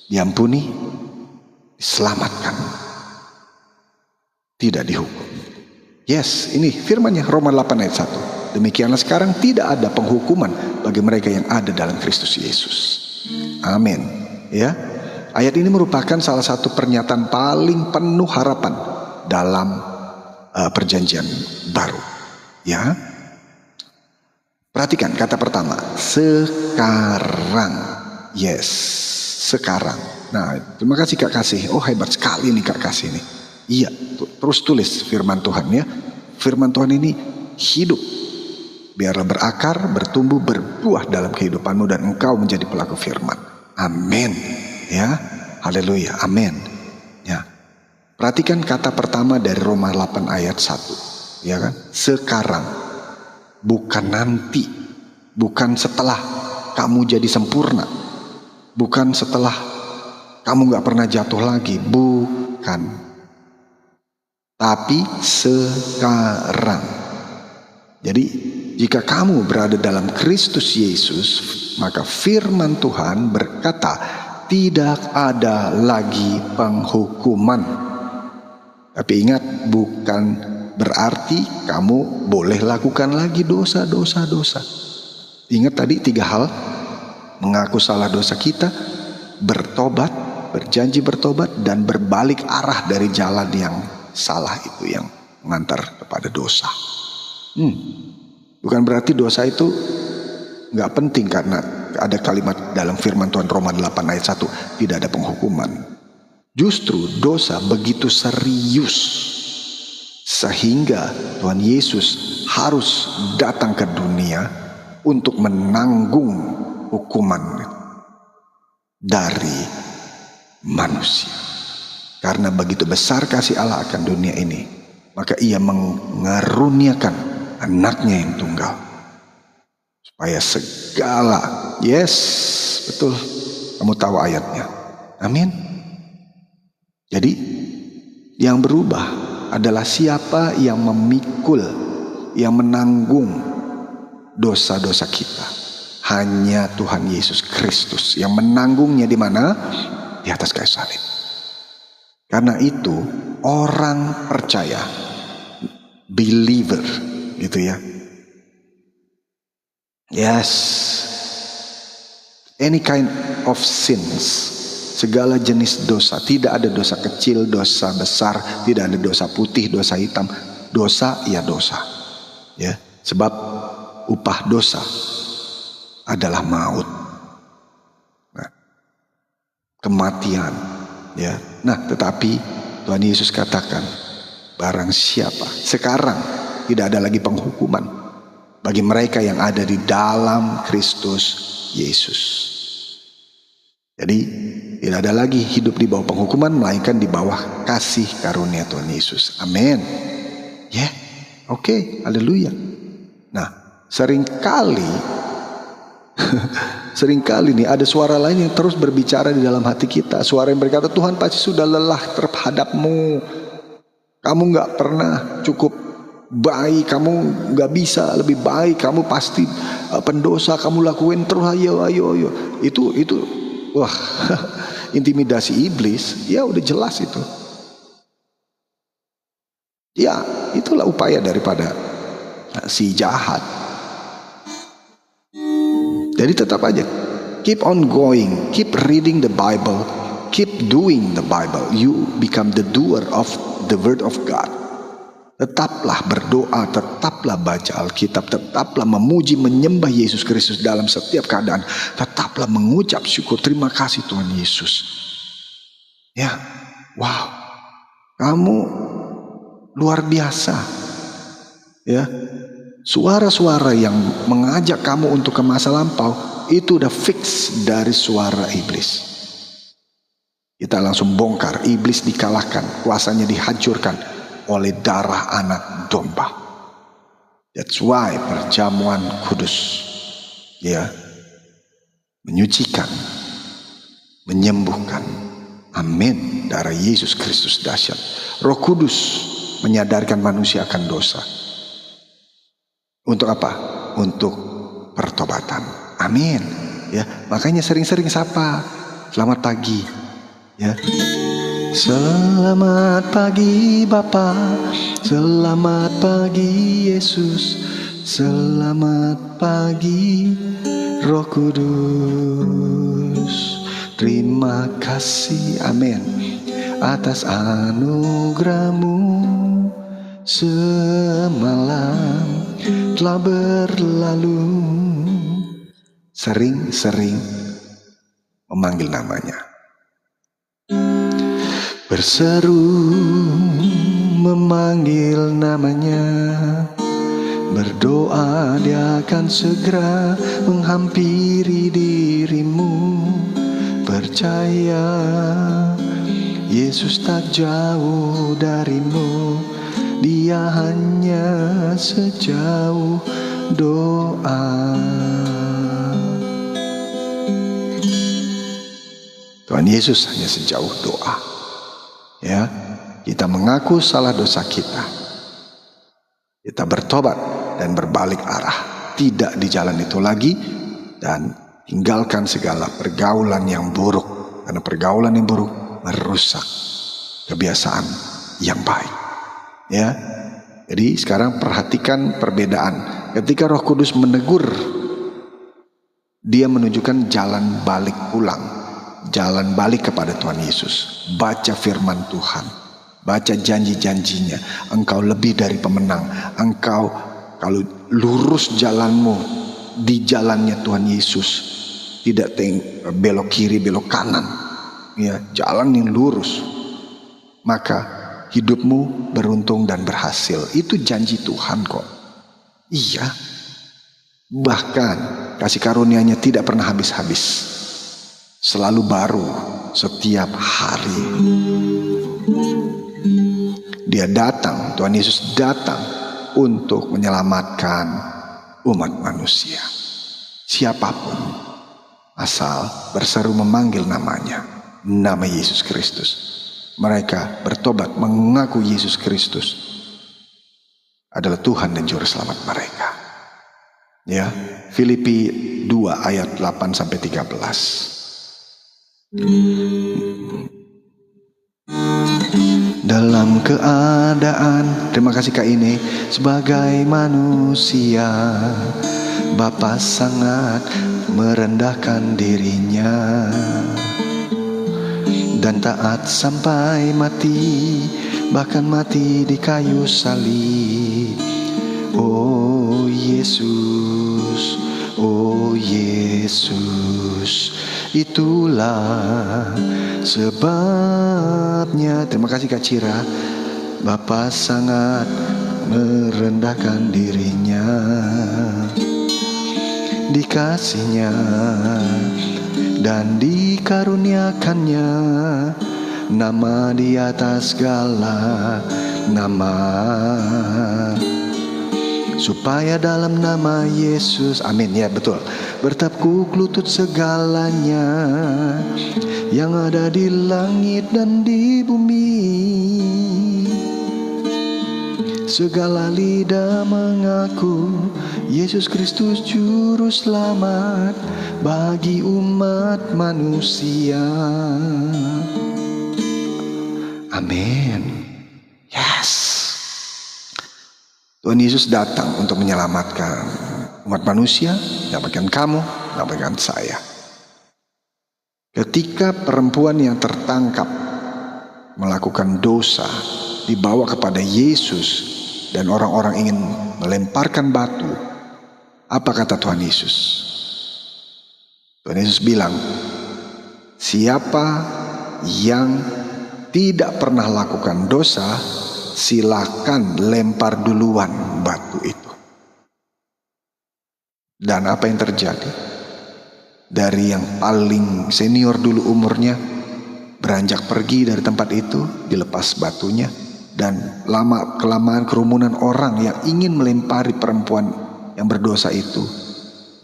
diampuni, diselamatkan, tidak dihukum. Yes, ini firman-Nya Roma 8 ayat 1. Demikianlah sekarang tidak ada penghukuman bagi mereka yang ada dalam Kristus Yesus. Amin. Ya, ayat ini merupakan salah satu pernyataan paling penuh harapan dalam perjanjian baru. Ya, perhatikan kata pertama, sekarang. Yes, sekarang. Nah, terima kasih Kak kasih. Oh, hebat sekali nih Kak kasih nih. Iya, terus tulis firman Tuhan ya. Firman Tuhan ini hidup. Biarlah berakar, bertumbuh, berbuah dalam kehidupanmu dan engkau menjadi pelaku firman. Amin. Ya, haleluya, amin. Ya, perhatikan kata pertama dari Roma 8 ayat 1. Ya kan? Sekarang, bukan nanti, bukan setelah kamu jadi sempurna, bukan setelah kamu gak pernah jatuh lagi, bukan. Tapi sekarang. Jadi jika kamu berada dalam Kristus Yesus, maka firman Tuhan berkata tidak ada lagi penghukuman. Tapi ingat, bukan berarti kamu boleh lakukan lagi dosa-dosa. Ingat tadi 3 hal: mengaku salah dosa kita, bertobat, berjanji bertobat, dan berbalik arah dari jalan yang salah itu yang mengantar kepada dosa. Bukan berarti dosa itu gak penting, karena ada kalimat dalam firman Tuhan Roma 8 ayat 1, tidak ada penghukuman. Justru dosa begitu serius sehingga Tuhan Yesus harus datang ke dunia untuk menanggung hukuman dari manusia. Karena begitu besar kasih Allah akan dunia ini, maka Ia mengaruniakan anaknya yang tunggal, supaya segala, yes, betul, kamu tahu ayatnya, amin. Jadi yang berubah adalah siapa yang memikul, yang menanggung dosa-dosa kita. Hanya Tuhan Yesus Kristus yang menanggungnya. Di mana? Di atas kayu salib. Karena itu orang percaya, believer gitu ya, yes, any kind of sins, segala jenis dosa. Tidak ada dosa kecil, dosa besar, tidak ada dosa putih, dosa hitam. Dosa ya dosa. Ya, sebab upah dosa adalah maut. Nah, kematian, ya. Nah, tetapi Tuhan Yesus katakan, barang siapa sekarang tidak ada lagi penghukuman bagi mereka yang ada di dalam Kristus Yesus. Jadi tidak ada lagi hidup di bawah penghukuman, melainkan di bawah kasih karunia Tuhan Yesus. Amin. Ya, oke, haleluya. Nah, seringkali nih ada suara lain yang terus berbicara di dalam hati kita. Suara yang berkata, Tuhan pasti sudah lelah terhadapmu. Kamu gak pernah cukup baik, kamu gak bisa lebih baik, kamu pasti pendosa, kamu lakuin terus, ayo. Itu wah, intimidasi iblis. Ya udah jelas itu. Ya, itulah upaya daripada si jahat. Jadi tetap aja, keep on going, keep reading the Bible, keep doing the Bible. You become the doer of the word of God. Tetaplah berdoa, tetaplah baca Alkitab, tetaplah memuji, menyembah Yesus Kristus dalam setiap keadaan. Tetaplah mengucap syukur, terima kasih Tuhan Yesus. Ya, wow, kamu luar biasa. Ya, suara-suara yang mengajak kamu untuk ke masa lampau itu udah fix dari suara iblis. Kita langsung bongkar, iblis dikalahkan, kuasanya dihancurkan oleh darah anak domba. That's why perjamuan kudus, ya, menyucikan, menyembuhkan. Amin. Darah Yesus Kristus dahsyat. Roh Kudus menyadarkan manusia akan dosa. Untuk apa? Untuk pertobatan. Amin. Ya, makanya sering-sering sapa. Selamat pagi. Ya. Selamat pagi Bapa, selamat pagi Yesus, selamat pagi Roh Kudus. Terima kasih, amin, atas anugerah-Mu. Semalam telah berlalu. Sering-sering memanggil namanya. Berseru memanggil namanya, berdoa Dia akan segera menghampiri dirimu. Percaya Yesus tak jauh darimu, Dia hanya sejauh doa. Tuhan Yesus hanya sejauh doa. Ya, kita mengaku salah dosa kita, kita bertobat dan berbalik arah, tidak di jalan itu lagi, dan tinggalkan segala pergaulan yang buruk, karena pergaulan yang buruk merusak kebiasaan yang baik. Ya, jadi sekarang perhatikan perbedaan. Ketika Roh Kudus menegur, Dia menunjukkan jalan balik pulang. Jalan balik kepada Tuhan Yesus. Baca firman Tuhan, baca janji-janjinya. Engkau lebih dari pemenang. Engkau kalau lurus jalanmu di jalannya Tuhan Yesus, tidak belok kiri belok kanan, ya, jalan yang lurus, maka hidupmu beruntung dan berhasil. Itu janji Tuhan kok. Iya, bahkan kasih karunia-Nya tidak pernah habis-habis, selalu baru setiap hari. Dia datang, Tuhan Yesus datang untuk menyelamatkan umat manusia. Siapapun, asal berseru memanggil namanya, nama Yesus Kristus, mereka bertobat mengaku Yesus Kristus adalah Tuhan dan Juru Selamat mereka. Ya, Filipi 2 ayat 8 sampai 13. Dalam keadaan, terima kasih Kak ini, sebagai manusia, Bapa sangat merendahkan dirinya. dan taat sampai mati, bahkan mati di kayu salib. Oh Yesus, oh Yesus, itulah sebabnya. Terima kasih Kak Cira. Bapa sangat merendahkan dirinya, dikasihnya dan dikaruniakannya nama di atas segala nama, supaya dalam nama Yesus, amin ya betul, bertekuk lutut segalanya yang ada di langit dan di bumi, segala lidah mengaku Yesus Kristus juru selamat bagi umat manusia. Amin. Yes. Tuhan Yesus datang untuk menyelamatkan umat manusia, menyelamatkan kamu, menyelamatkan saya. Ketika perempuan yang tertangkap melakukan dosa dibawa kepada Yesus dan orang-orang ingin melemparkan batu, apa kata Tuhan Yesus? Tuhan Yesus bilang, siapa yang tidak pernah lakukan dosa, silakan lempar duluan batu itu. Dan apa yang terjadi? Dari yang paling senior dulu umurnya, beranjak pergi dari tempat itu, dilepas batunya, dan lama-kelamaan kerumunan orang yang ingin melempari perempuan yang berdosa itu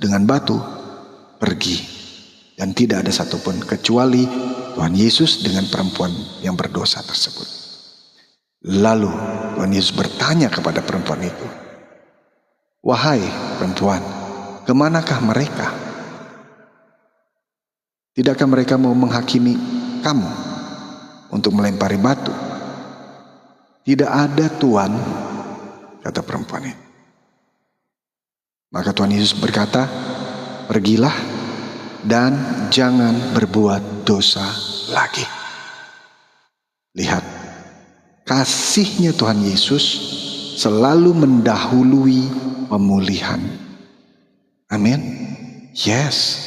dengan batu pergi. Dan tidak ada satupun kecuali Tuhan Yesus dengan perempuan yang berdosa tersebut. Lalu Tuhan Yesus bertanya kepada perempuan itu, wahai perempuan, kemanakah mereka? Tidakkah mereka mau menghakimi kamu untuk melempari batu? Tidak ada Tuhan, kata perempuan itu. Maka Tuhan Yesus berkata, pergilah dan jangan berbuat dosa lagi. Lihat, kasihnya Tuhan Yesus selalu mendahului pemulihan. Amin. Yes,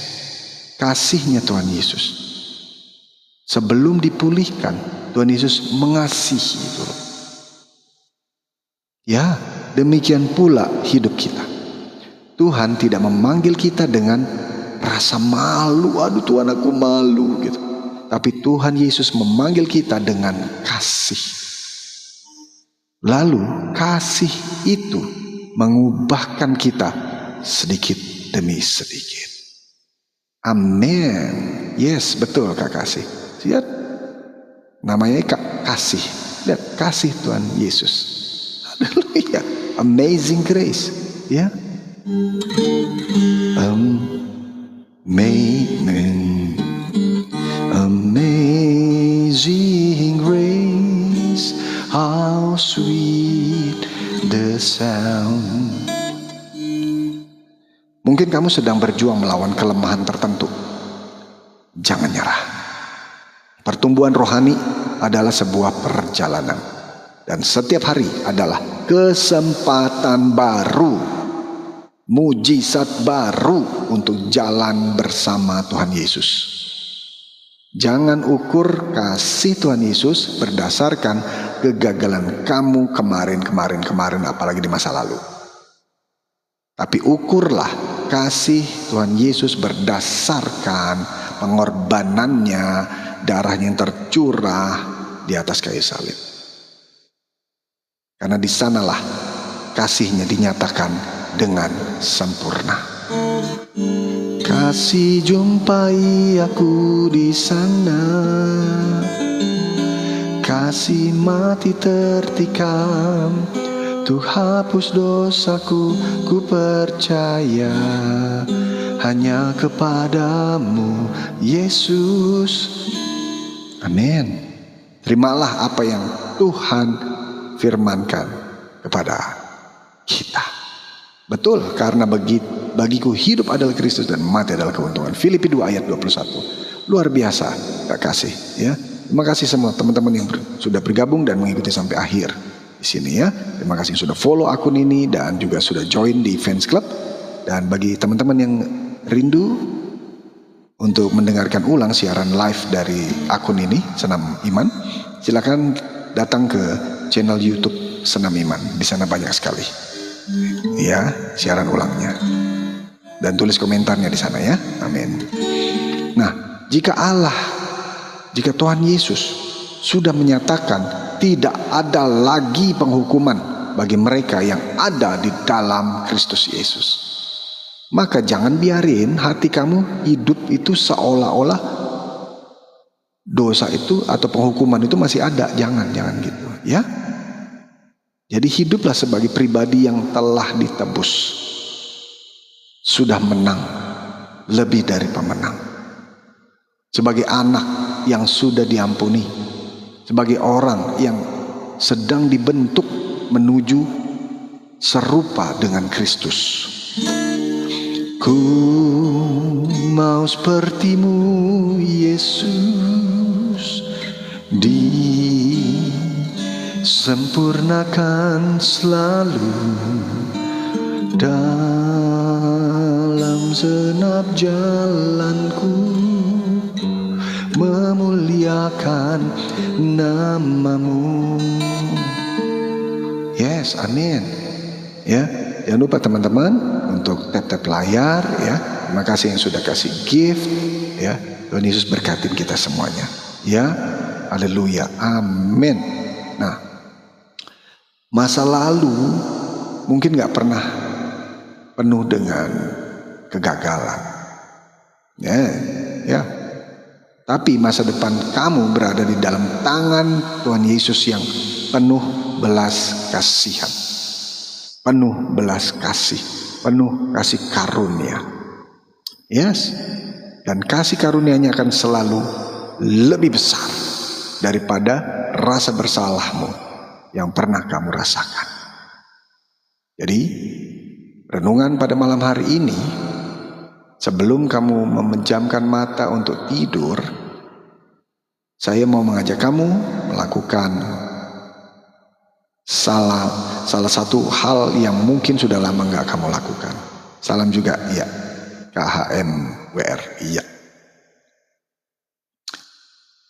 kasihnya Tuhan Yesus sebelum dipulihkan, Tuhan Yesus mengasihi dulu. Ya, demikian pula hidup kita. Tuhan tidak memanggil kita dengan rasa malu, aduh Tuhan aku malu gitu. Tapi Tuhan Yesus memanggil kita dengan kasih. Lalu kasih itu mengubahkan kita sedikit demi sedikit. Amin. Yes, betul Kak Kasih. Lihat, namanya Kak Kasih. Lihat, kasih Tuhan Yesus. Haleluya. Amazing grace. Ya. Amazing grace, how sweet the sound. Mungkin kamu sedang berjuang melawan kelemahan tertentu. Jangan nyerah. Pertumbuhan rohani adalah sebuah perjalanan, dan setiap hari adalah kesempatan baru, mujizat baru untuk jalan bersama Tuhan Yesus. Jangan ukur kasih Tuhan Yesus berdasarkan kegagalan kamu kemarin, apalagi di masa lalu. Tapi ukurlah kasih Tuhan Yesus berdasarkan pengorbanannya, darahnya yang tercurah di atas kayu salib. Karena di sanalah kasihnya dinyatakan dengan sempurna. Kasih jumpai aku di sana, kasih mati tertikam, Tuh hapus dosaku, ku percaya hanya kepadamu Yesus. Amin. Terimalah apa yang Tuhan firmankan kepada kita. Betul, karena bagiku hidup adalah Kristus dan mati adalah keuntungan. Filipi 2 ayat 21. Luar biasa, Kak kasih ya. Terima kasih semua teman-teman yang sudah bergabung dan mengikuti sampai akhir di sini ya. Terima kasih yang sudah follow akun ini dan juga sudah join di fans club. Dan bagi teman-teman yang rindu untuk mendengarkan ulang siaran live dari akun ini, Senam Iman, silakan datang ke channel YouTube Senam Iman. Di sana banyak sekali ya siaran ulangnya. Dan tulis komentarnya di sana ya. Amin. Nah, jika Tuhan Yesus sudah menyatakan tidak ada lagi penghukuman bagi mereka yang ada di dalam Kristus Yesus, maka jangan biarin hati kamu hidup itu seolah-olah dosa itu atau penghukuman itu masih ada. Jangan gitu ya. Jadi hiduplah sebagai pribadi yang telah ditebus, sudah menang, lebih dari pemenang. Sebagai anak yang sudah diampuni, sebagai orang yang sedang dibentuk menuju serupa dengan Kristus. Ku mau sepertimu Yesus, disempurnakan selalu dalam senap jalanku, memuliakan namamu. Yes, amin. Ya, jangan lupa teman-teman untuk tap layar ya. Terima kasih yang sudah kasih gift ya. Tuhan Yesus berkatin kita semuanya. Ya, haleluya, amin. Nah, masa lalu mungkin gak pernah penuh dengan kegagalan. Ya. Tapi masa depan kamu berada di dalam tangan Tuhan Yesus yang penuh belas kasihan, penuh belas kasih, penuh kasih karunia. Yes, dan kasih karunia-Nya akan selalu lebih besar daripada rasa bersalahmu yang pernah kamu rasakan. Jadi, renungan pada malam hari ini, sebelum kamu memejamkan mata untuk tidur, saya mau mengajak kamu melakukan salah satu hal yang mungkin sudah lama gak kamu lakukan. Salam juga, iya. KHMWR, iya.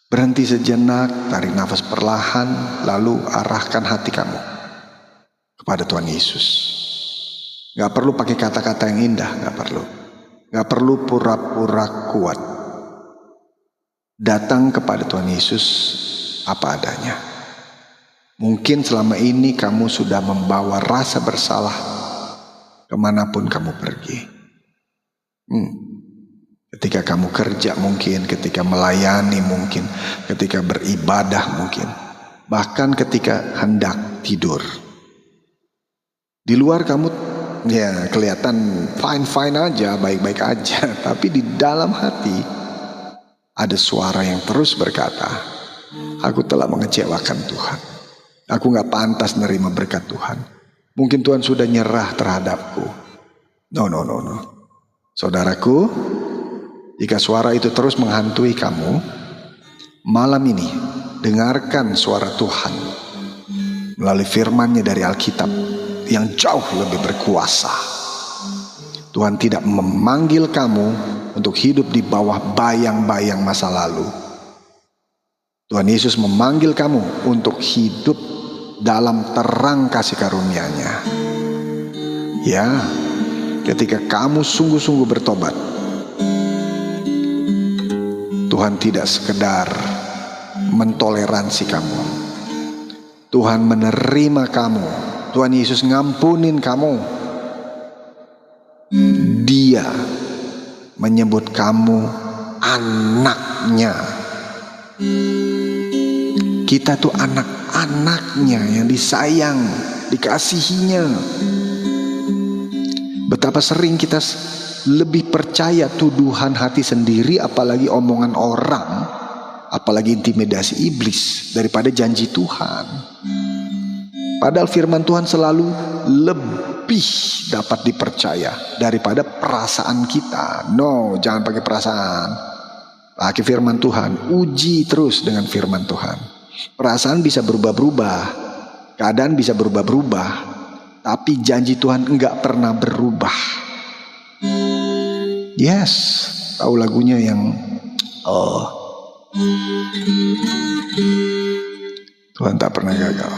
Berhenti sejenak, tarik nafas perlahan, lalu arahkan hati kamu kepada Tuhan Yesus. Gak perlu pakai kata-kata yang indah, gak perlu. Gak perlu pura-pura kuat. Datang kepada Tuhan Yesus apa adanya. Mungkin selama ini kamu sudah membawa rasa bersalah kemanapun kamu pergi. Ketika kamu kerja mungkin, ketika melayani mungkin, ketika beribadah mungkin, bahkan ketika hendak tidur. Di luar kamu ya kelihatan fine aja, baik-baik aja, tapi di dalam hati ada suara yang terus berkata, aku telah mengecewakan Tuhan. Aku gak pantas nerima berkat Tuhan. Mungkin Tuhan sudah nyerah terhadapku. No. Saudaraku, jika suara itu terus menghantui kamu, malam ini dengarkan suara Tuhan melalui firman-Nya dari Alkitab yang jauh lebih berkuasa. Tuhan tidak memanggil kamu untuk hidup di bawah bayang-bayang masa lalu. Tuhan Yesus memanggil kamu untuk hidup dalam terang kasih karunia-Nya. Ya, ketika kamu sungguh-sungguh bertobat, Tuhan tidak sekedar mentoleransi kamu. Tuhan menerima kamu. Tuhan Yesus ngampunin kamu. Dia menyebut kamu anaknya. Kita tuh anak-anaknya yang disayang, dikasihinya. Betapa sering kita lebih percaya tuduhan hati sendiri, apalagi omongan orang, apalagi intimidasi iblis, daripada janji Tuhan. Padahal firman Tuhan selalu lebih dapat dipercaya daripada perasaan kita. No, jangan pakai perasaan. Pakai firman Tuhan, uji terus dengan firman Tuhan. Perasaan bisa berubah-berubah, keadaan bisa berubah-berubah, tapi janji Tuhan enggak pernah berubah. Yes, tahu lagunya yang Tuhan tak pernah gagal.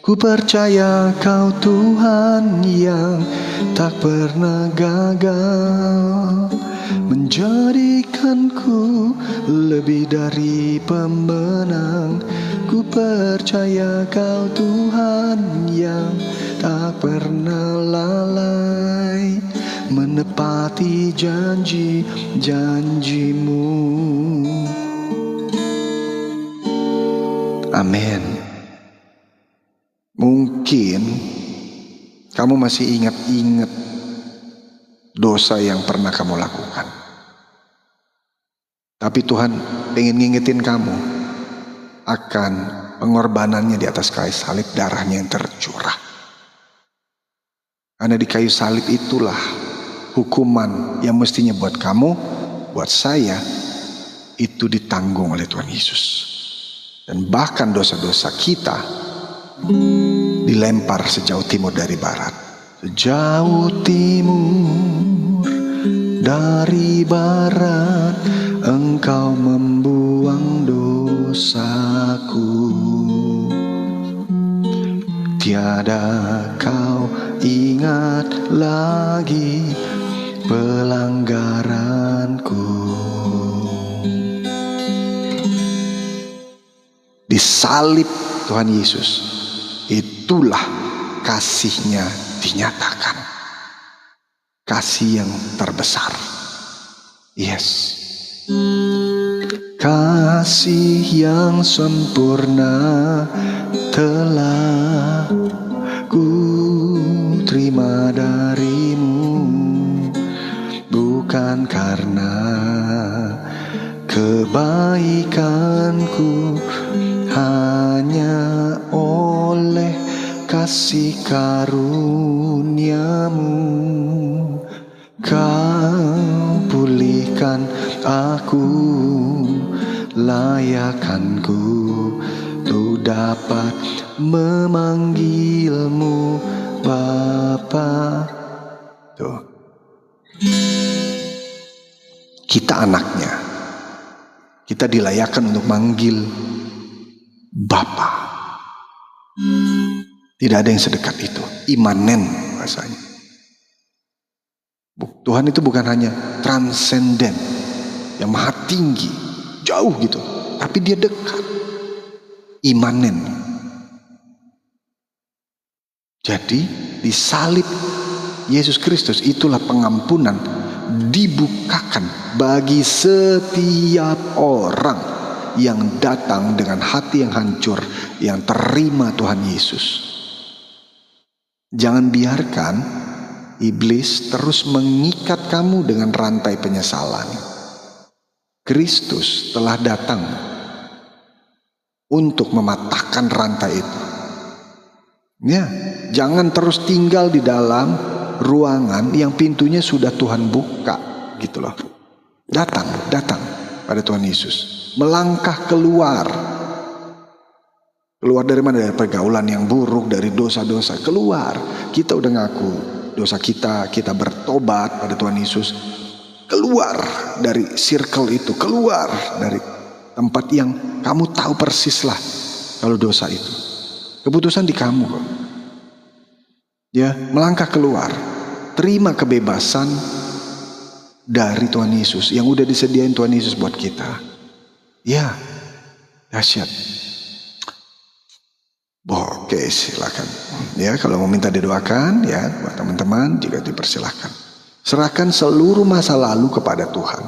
Ku percaya Kau Tuhan yang tak pernah gagal, menjadikanku lebih dari pemenang. Ku percaya Kau Tuhan yang tak pernah lalai, menepati janji-janjimu. Amin. Mungkin kamu masih ingat dosa yang pernah kamu lakukan, tapi Tuhan pengen ngingetin kamu akan pengorbanannya di atas kayu salib, darahnya yang tercurah. Karena di kayu salib itulah hukuman yang mestinya buat kamu, buat saya, itu ditanggung oleh Tuhan Yesus. Dan bahkan dosa-dosa kita dilempar sejauh timur dari barat. Sejauh timur dari barat, Engkau membuang dosaku. Tiada Kau ingat lagi pelanggaranku. Disalib Tuhan Yesus, itulah kasih-Nya dinyatakan. Kasih yang terbesar. Yes. Kasih yang sempurna telah ku terima darimu, bukan karena kebaikanku, hanya oleh kasih karuniamu. Kau pulihkan aku, layakkanku untuk dapat memanggilmu Bapa. Tuh. Kita anaknya, kita dilayakkan untuk manggil Bapa. Tidak ada yang sedekat itu, imanen bahasanya. Tuhan itu bukan hanya transenden, yang maha tinggi, jauh gitu, tapi dia dekat, imanen. Jadi di salib Yesus Kristus itulah pengampunan dibukakan bagi setiap orang yang datang dengan hati yang hancur, yang terima Tuhan Yesus. Jangan biarkan iblis terus mengikat kamu dengan rantai penyesalan. Kristus telah datang untuk mematahkan rantai itu. Ya, jangan terus tinggal di dalam ruangan yang pintunya sudah Tuhan buka, gitu loh. Datang pada Tuhan Yesus. Melangkah keluar. Keluar dari mana? Dari pergaulan yang buruk, dari dosa-dosa. Keluar. Kita udah ngaku dosa kita, kita bertobat pada Tuhan Yesus. Keluar dari circle itu, keluar dari tempat yang kamu tahu persis lah kalau dosa itu. Keputusan di kamu kok. Ya, melangkah keluar. Terima kebebasan dari Tuhan Yesus yang udah disediain Tuhan Yesus buat kita. Ya, dahsyat. Oke, silakan. Ya, kalau mau minta didoakan, ya, buat teman-teman juga dipersilakan. Serahkan seluruh masa lalu kepada Tuhan.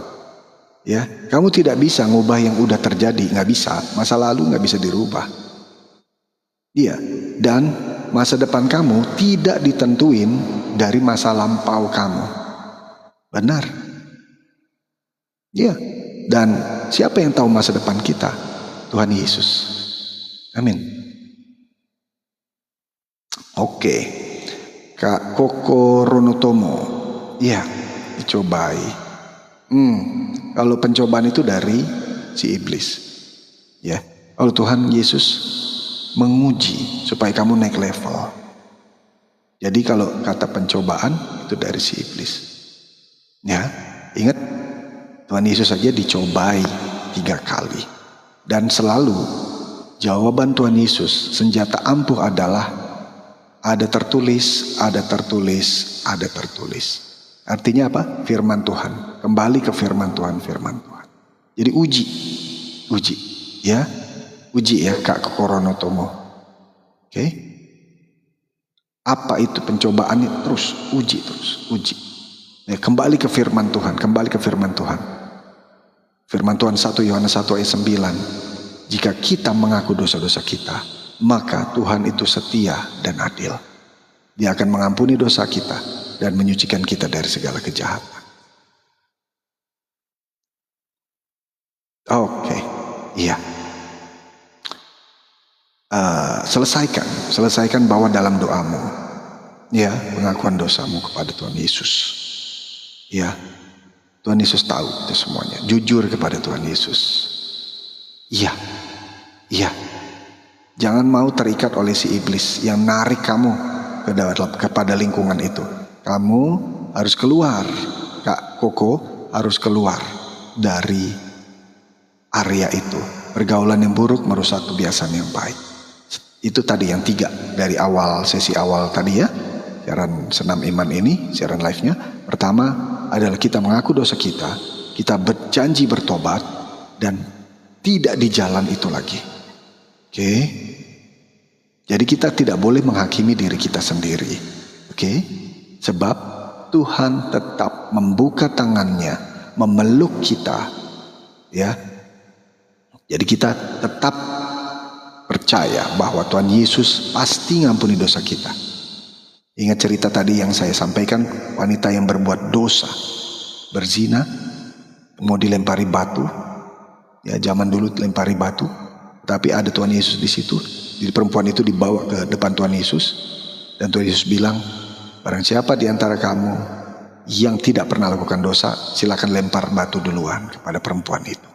Ya, kamu tidak bisa ngubah yang udah terjadi, nggak bisa. Masa lalu nggak bisa dirubah. Iya, dan masa depan kamu tidak ditentuin dari masa lampau kamu. Benar. Iya, dan siapa yang tahu masa depan kita? Tuhan Yesus. Amin. Oke, Kak Koko Ronotomo. Iya, dicobai. Kalau pencobaan itu dari si iblis, ya. Kalau Tuhan Yesus menguji supaya kamu naik level. Jadi kalau kata pencobaan itu dari si iblis. Ya, ingat Tuhan Yesus saja dicobai 3 kali. Dan selalu jawaban Tuhan Yesus, senjata ampuh adalah ada tertulis, ada tertulis, ada tertulis. Artinya apa? Firman Tuhan. Kembali ke firman Tuhan, firman Tuhan. Jadi uji ya. Uji ya Kak Kokoronotomo. Oke. Apa itu pencobaannya? Terus uji. Ya, kembali ke firman Tuhan, kembali ke firman Tuhan. Firman Tuhan 1 Yohanes 1 ayat 9. Jika kita mengaku dosa-dosa kita, maka Tuhan itu setia dan adil. Dia akan mengampuni dosa kita dan menyucikan kita dari segala kejahatan. Oke, iya. Selesaikan bawa dalam doamu, ya, pengakuan dosamu kepada Tuhan Yesus. Ya, Tuhan Yesus tahu itu semuanya. Jujur kepada Tuhan Yesus. Iya. Jangan mau terikat oleh si iblis yang narik kamu kepada lingkungan itu. Kamu harus keluar, Kak Koko harus keluar dari area itu. Pergaulan yang buruk merusak kebiasaan yang baik. Itu tadi yang 3 dari awal, sesi awal tadi ya, siaran Senam Iman ini, siaran live-nya. Pertama adalah kita mengaku dosa kita berjanji bertobat dan tidak di jalan itu lagi. Oke. Jadi kita tidak boleh menghakimi diri kita sendiri. Oke. Sebab Tuhan tetap membuka tangannya, memeluk kita. Ya. Jadi kita tetap percaya bahwa Tuhan Yesus pasti ngampuni dosa kita. Ingat cerita tadi yang saya sampaikan, wanita yang berbuat dosa, berzina, mau dilempari batu. Ya, zaman dulu dilempari batu, tapi ada Tuhan Yesus di situ. Jadi perempuan itu dibawa ke depan Tuhan Yesus, dan Tuhan Yesus bilang, barang siapa di antara kamu yang tidak pernah lakukan dosa, silakan lempar batu duluan kepada perempuan itu.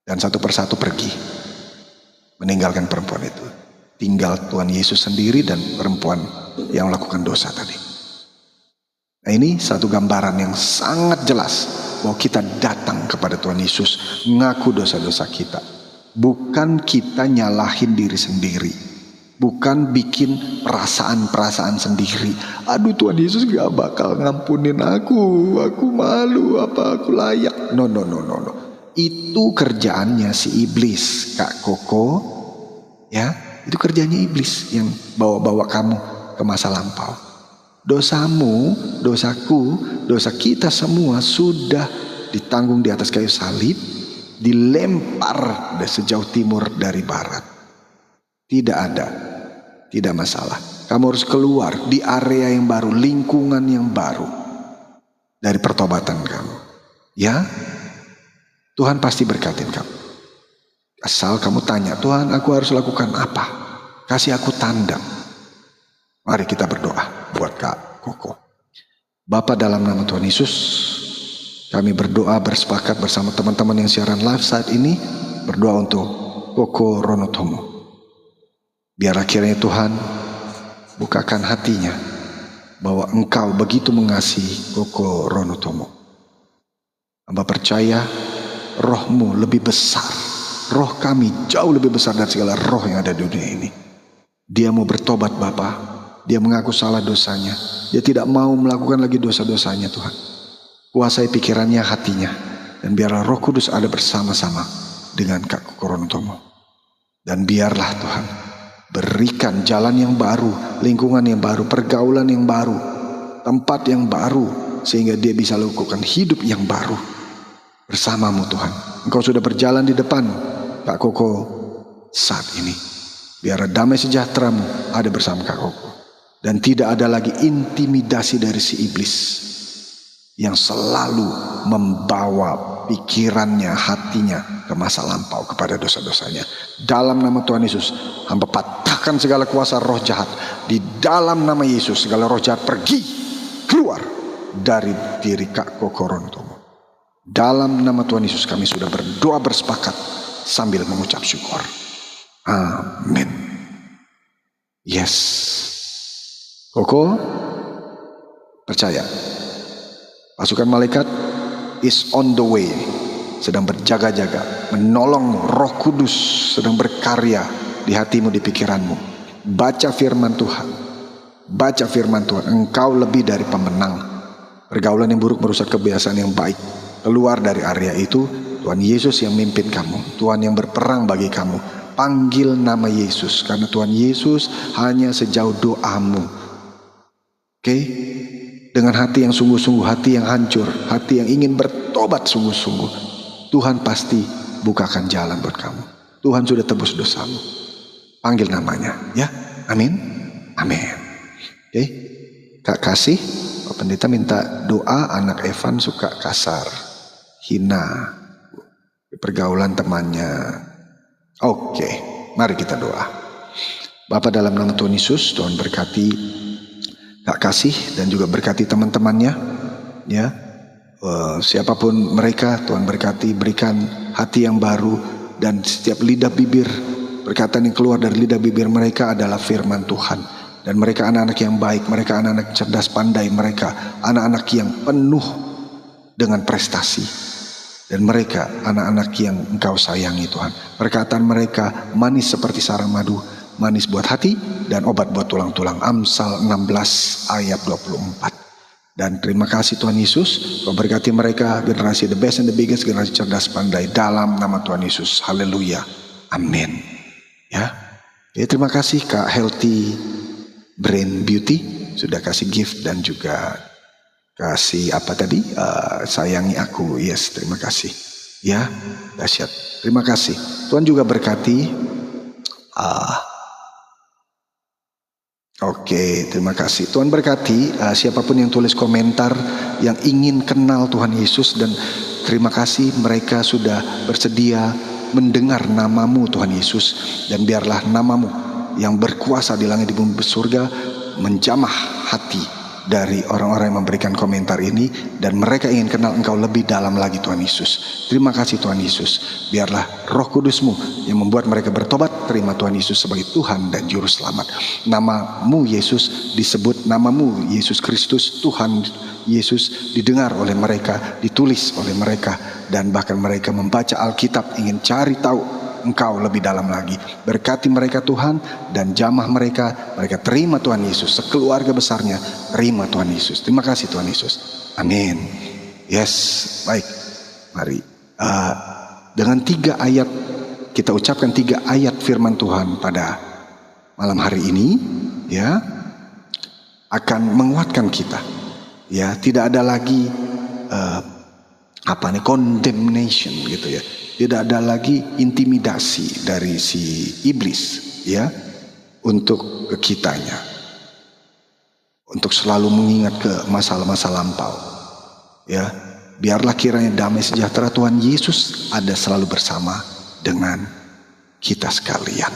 Dan satu persatu pergi, meninggalkan perempuan itu. Tinggal Tuhan Yesus sendiri dan perempuan yang melakukan dosa tadi. Nah, ini satu gambaran yang sangat jelas bahwa kita datang kepada Tuhan Yesus, ngaku dosa-dosa kita. Bukan kita nyalahin diri sendiri, bukan bikin perasaan-perasaan sendiri. Aduh, Tuhan Yesus gak bakal ngampunin aku malu, apa aku layak. No. Itu kerjaannya si iblis, Kak Koko. Ya, itu kerjanya iblis yang bawa-bawa kamu ke masa lampau. Dosamu, dosaku, dosa kita semua sudah ditanggung di atas kayu salib, dilempar dari sejauh timur dari barat. Tidak masalah. Kamu harus keluar di area yang baru, lingkungan yang baru dari pertobatan kamu. Ya, Tuhan pasti berkatin kamu. Asal kamu tanya, Tuhan, aku harus lakukan apa? Kasih aku tanda. Mari kita berdoa buat Kak Koko. Bapa, dalam nama Tuhan Yesus, kami berdoa bersepakat bersama teman-teman yang siaran live saat ini, berdoa untuk Koko Ronotomo. Biar akhirnya Tuhan bukakan hatinya bahwa Engkau begitu mengasihi Koko Ronotomo. Hamba percaya roh-Mu lebih besar, roh kami jauh lebih besar dari segala roh yang ada di dunia ini. Dia mau bertobat Bapa, dia mengaku salah dosanya, dia tidak mau melakukan lagi dosa-dosanya. Tuhan, kuasai pikirannya, hatinya, dan biarlah Roh Kudus ada bersama-sama dengan Kak Kokoronotomo. Dan biarlah Tuhan berikan jalan yang baru, lingkungan yang baru, pergaulan yang baru, tempat yang baru, sehingga dia bisa lakukan hidup yang baru bersamamu. Tuhan, Engkau sudah berjalan di depan Kak Koko saat ini. Biar damai sejahtera-Mu ada bersama Kak Koko, dan tidak ada lagi intimidasi dari si iblis yang selalu membawa pikirannya, hatinya ke masa lampau kepada dosa-dosanya. Dalam nama Tuhan Yesus, hamba patahkan segala kuasa roh jahat. Di dalam nama Yesus, segala roh jahat pergi, keluar dari diri Kak Kokorontomo. Dalam nama Tuhan Yesus kami sudah berdoa bersepakat sambil mengucap syukur. Amin. Yes. Koko, percaya. Pasukan malaikat is on the way. Sedang berjaga-jaga. Menolongmu. Roh Kudus sedang berkarya di hatimu, di pikiranmu. Baca firman Tuhan. Baca firman Tuhan. Engkau lebih dari pemenang. Pergaulan yang buruk merusak kebiasaan yang baik. Keluar dari area itu. Tuhan Yesus yang mimpin kamu. Tuhan yang berperang bagi kamu. Panggil nama Yesus. Karena Tuhan Yesus hanya sejauh doamu. Oke? Dengan hati yang sungguh-sungguh. Hati yang hancur. Hati yang ingin bertobat sungguh-sungguh. Tuhan pasti bukakan jalan buat kamu. Tuhan sudah tebus dosamu. Panggil namanya. Ya? Amin? Amin. Oke? Kak kasih. Pak Pendeta minta doa. Anak Evan suka kasar. Hina. Pergaulan temannya. Oke, mari kita doa. Bapa, dalam nama Tuhan Yesus, Tuhan berkati Kak Kasih dan juga berkati teman-temannya. Ya, siapapun mereka, Tuhan berkati, berikan hati yang baru dan setiap lidah bibir, perkataan yang keluar dari lidah bibir mereka adalah firman Tuhan. Dan mereka anak-anak yang baik, mereka anak-anak cerdas pandai, mereka anak-anak yang penuh dengan prestasi. Dan mereka anak-anak yang Engkau sayangi Tuhan. Perkataan mereka manis seperti sarang madu, manis buat hati dan obat buat tulang-tulang. Amsal 16 ayat 24. Dan terima kasih Tuhan Yesus, Kau berkati mereka, generasi the best and the biggest, generasi cerdas pandai, dalam nama Tuhan Yesus. Haleluya. Amin. Ya. Terima kasih Kak Healthy Brain Beauty sudah kasih gift dan juga kasih apa tadi? Sayangi aku. Yes, terima kasih. Ya, dahsyat. Terima kasih. Tuhan juga berkati. Oke, terima kasih. Tuhan berkati siapapun yang tulis komentar yang ingin kenal Tuhan Yesus, dan terima kasih mereka sudah bersedia mendengar namamu Tuhan Yesus, dan biarlah namamu yang berkuasa di langit di bumi surga menjamah hati dari orang-orang yang memberikan komentar ini, dan mereka ingin kenal Engkau lebih dalam lagi Tuhan Yesus. Terima kasih Tuhan Yesus. Biarlah Roh Kudus-Mu yang membuat mereka bertobat, terima Tuhan Yesus sebagai Tuhan dan Juru Selamat. Namamu Yesus disebut, namamu Yesus Kristus, Tuhan Yesus didengar oleh mereka, ditulis oleh mereka, dan bahkan mereka membaca Alkitab ingin cari tahu Engkau lebih dalam lagi. Berkati mereka Tuhan, dan jamah mereka terima Tuhan Yesus, sekeluarga besarnya terima Tuhan Yesus. Terima kasih Tuhan Yesus. Amin. Yes, baik. Mari dengan 3 ayat kita ucapkan 3 ayat firman Tuhan pada malam hari ini, ya, akan menguatkan kita. Ya, tidak ada lagi condemnation gitu ya. Tidak ada lagi intimidasi dari si iblis, ya, untuk ke kitanya, untuk selalu mengingat ke masa-masa lampau. Ya, biarlah kiranya damai sejahtera Tuhan Yesus ada selalu bersama dengan kita sekalian.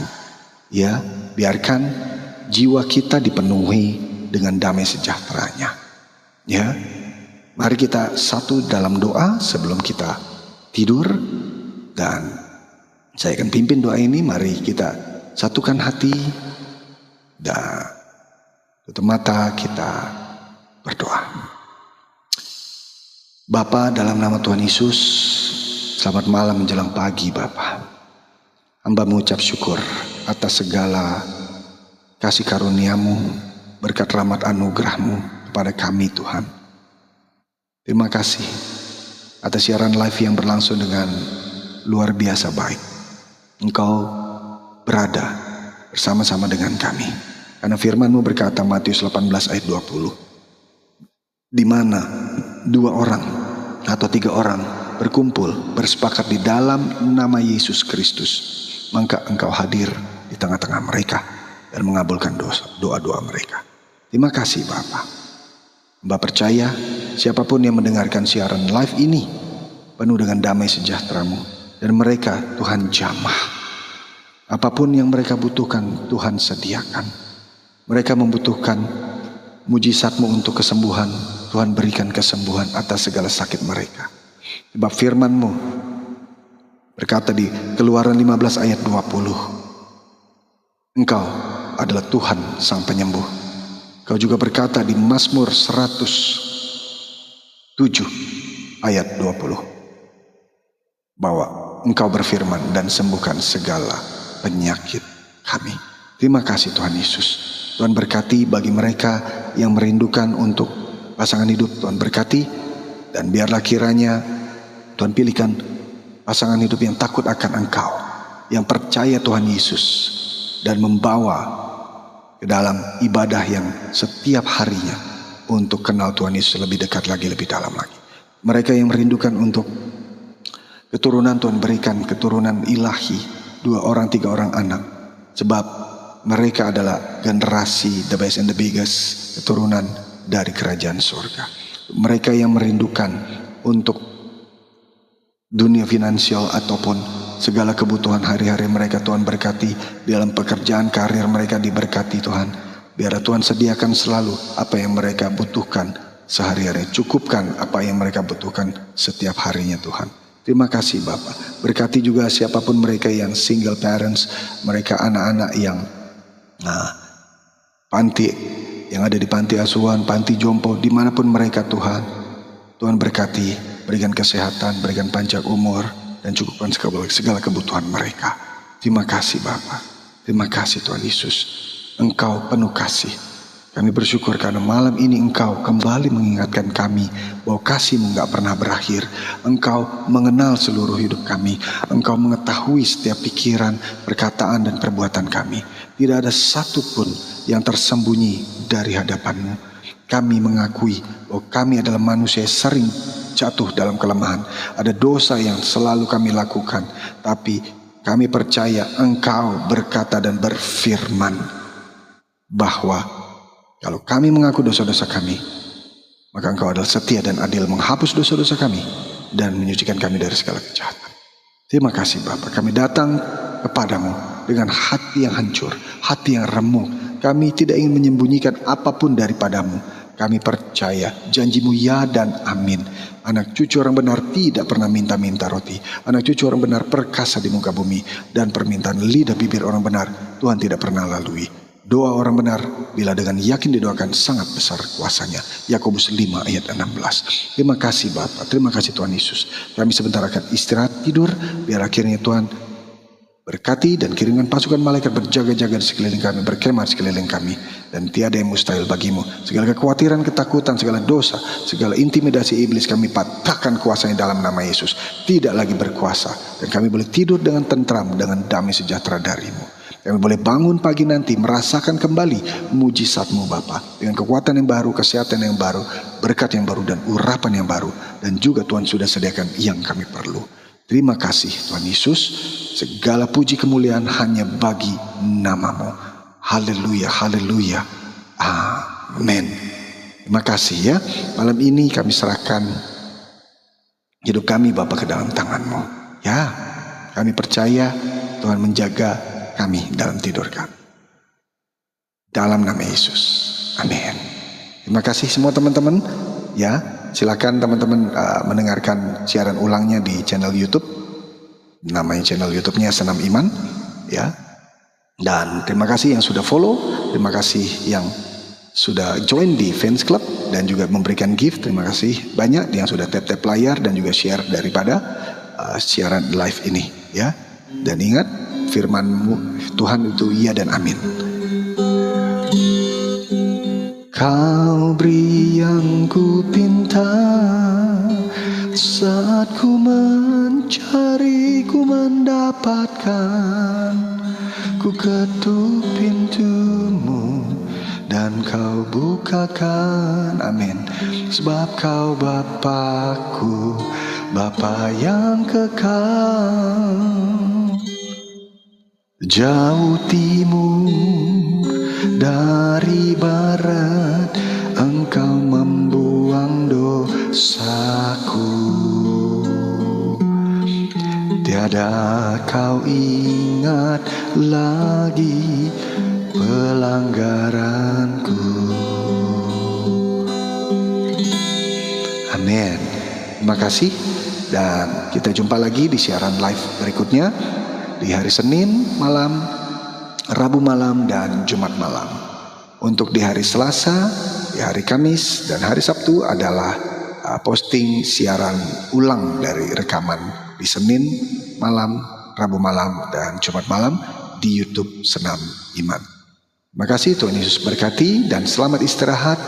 Ya, biarkan jiwa kita dipenuhi dengan damai sejahteranya. Ya, mari kita satu dalam doa sebelum kita tidur. Dan saya akan pimpin doa ini. Mari kita satukan hati dan tutup mata, kita berdoa. Bapa, dalam nama Tuhan Yesus, selamat malam menjelang pagi Bapa. Hamba mengucap syukur atas segala kasih karunia-Mu, berkat rahmat anugerah-Mu kepada kami Tuhan. Terima kasih atas siaran live yang berlangsung dengan luar biasa baik. Engkau berada bersama-sama dengan kami. Karena firman-Mu berkata, Matius 18 ayat 20, di mana 2 orang atau 3 orang berkumpul, bersepakat di dalam nama Yesus Kristus, maka Engkau hadir di tengah-tengah mereka dan mengabulkan doa-doa mereka. Terima kasih Bapa. Mbak percaya siapapun yang mendengarkan siaran live ini penuh dengan damai sejahtera-Mu. Dan mereka Tuhan jamah. Apapun yang mereka butuhkan Tuhan sediakan. Mereka membutuhkan mujizat-Mu untuk kesembuhan. Tuhan berikan kesembuhan atas segala sakit mereka. Sebab firman-Mu berkata di Keluaran 15 ayat 20, Engkau adalah Tuhan sang penyembuh. Kau juga berkata di Mazmur 107 ayat 20 bahwa Engkau berfirman dan sembuhkan segala penyakit kami. Terima kasih Tuhan Yesus. Tuhan berkati bagi mereka yang merindukan untuk pasangan hidup. Tuhan berkati, dan biarlah kiranya Tuhan pilihkan pasangan hidup yang takut akan Engkau, yang percaya Tuhan Yesus, dan membawa ke dalam ibadah yang setiap harinya untuk kenal Tuhan Yesus lebih dekat lagi, lebih dalam lagi. Mereka yang merindukan untuk keturunan, Tuhan berikan keturunan ilahi, 2 orang 3 orang anak, sebab mereka adalah generasi the best and the biggest, keturunan dari kerajaan surga. Mereka yang merindukan untuk dunia finansial ataupun segala kebutuhan hari-hari mereka, Tuhan berkati. Dalam pekerjaan, karir mereka diberkati Tuhan. Biarlah Tuhan sediakan selalu apa yang mereka butuhkan sehari-hari. Cukupkan apa yang mereka butuhkan setiap harinya Tuhan. Terima kasih Bapak. Berkati juga siapapun mereka yang single parents, mereka anak-anak yang panti, yang ada di panti asuhan, panti jompo, dimanapun mereka Tuhan. Tuhan berkati, berikan kesehatan, berikan panjang umur, dan cukupkan segala kebutuhan mereka. Terima kasih Bapa. Terima kasih Tuhan Yesus. Engkau penuh kasih. Kami bersyukur karena malam ini Engkau kembali mengingatkan kami bahwa kasih-Mu gak pernah berakhir. Engkau mengenal seluruh hidup kami. Engkau mengetahui setiap pikiran, perkataan, dan perbuatan kami. Tidak ada satupun yang tersembunyi dari hadapan-Mu. Kami mengakui bahwa kami adalah manusia yang sering jatuh dalam kelemahan. Ada dosa yang selalu kami lakukan. Tapi kami percaya Engkau berkata dan berfirman bahwa kalau kami mengaku dosa-dosa kami, maka Engkau adalah setia dan adil, menghapus dosa-dosa kami dan menyucikan kami dari segala kejahatan. Terima kasih Bapa. Kami datang kepadamu dengan hati yang hancur, hati yang remuk. Kami tidak ingin menyembunyikan apapun daripadamu. Kami percaya janji-Mu ya dan amin. Anak cucu orang benar tidak pernah minta-minta roti. Anak cucu orang benar perkasa di muka bumi. Dan permintaan lidah bibir orang benar Tuhan tidak pernah lalui. Doa orang benar bila dengan yakin didoakan sangat besar kuasanya. Yakobus 5 ayat 16. Terima kasih Bapak. Terima kasih Tuhan Yesus. Kami sebentar akan istirahat tidur. Biar akhirnya Tuhan berkati dan kirimkan pasukan malaikat berjaga-jaga di sekeliling kami, berkemah di sekeliling kami, dan tiada yang mustahil bagimu. Segala kekhawatiran, ketakutan, segala dosa, segala intimidasi iblis kami patahkan kuasanya dalam nama Yesus. Tidak lagi berkuasa, dan kami boleh tidur dengan tentram, dengan damai sejahtera darimu. Kami boleh bangun pagi nanti merasakan kembali mujizat-Mu Bapa, dengan kekuatan yang baru, kesehatan yang baru, berkat yang baru, dan urapan yang baru. Dan juga Tuhan sudah sediakan yang kami perlu. Terima kasih Tuhan Yesus. Segala puji kemuliaan hanya bagi nama-Mu. Haleluya, haleluya. Amin. Terima kasih ya. Malam ini kami serahkan hidup kami Bapa ke dalam tangan-Mu. Ya, kami percaya Tuhan menjaga kami dalam tidur kami. Dalam nama Yesus. Amin. Terima kasih semua teman-teman. Ya, silakan teman-teman mendengarkan siaran ulangnya di channel YouTube. Namanya channel YouTube-nya Senam Iman, ya. Dan terima kasih yang sudah follow, terima kasih yang sudah join di fans club dan juga memberikan gift. Terima kasih banyak yang sudah tap-tap layar dan juga share daripada siaran live ini, ya. Dan ingat, firman-Mu Tuhan itu iya dan amin. Kau beri yang ku pinta, saat ku mencari, ku mendapatkan. Ku ketuk pintu-Mu dan Kau bukakan. Amin. Sebab Kau Bapakku, Bapa yang kekal. Jauh timur dari barat, Engkau membuang dosaku. Tiada Kau ingat lagi pelanggaranku. Amin. Terima kasih, dan kita jumpa lagi di siaran live berikutnya di hari Senin malam, Rabu malam, dan Jumat malam. Untuk di hari Selasa, di hari Kamis, dan hari Sabtu adalah posting siaran ulang dari rekaman di Senin malam, Rabu malam, dan Jumat malam di YouTube Senam Iman. Terima kasih, Tuhan Yesus berkati, dan selamat istirahat.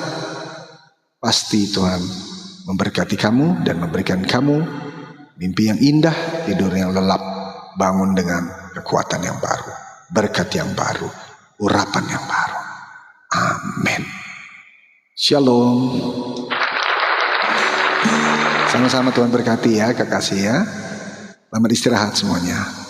Pasti Tuhan memberkati kamu dan memberikan kamu mimpi yang indah, tidur yang lelap, bangun dengan kekuatan yang baru, berkat yang baru, urapan yang baru. Amin. Shalom. Sama-sama Tuhan berkati ya, kekasih ya. Selamat istirahat semuanya.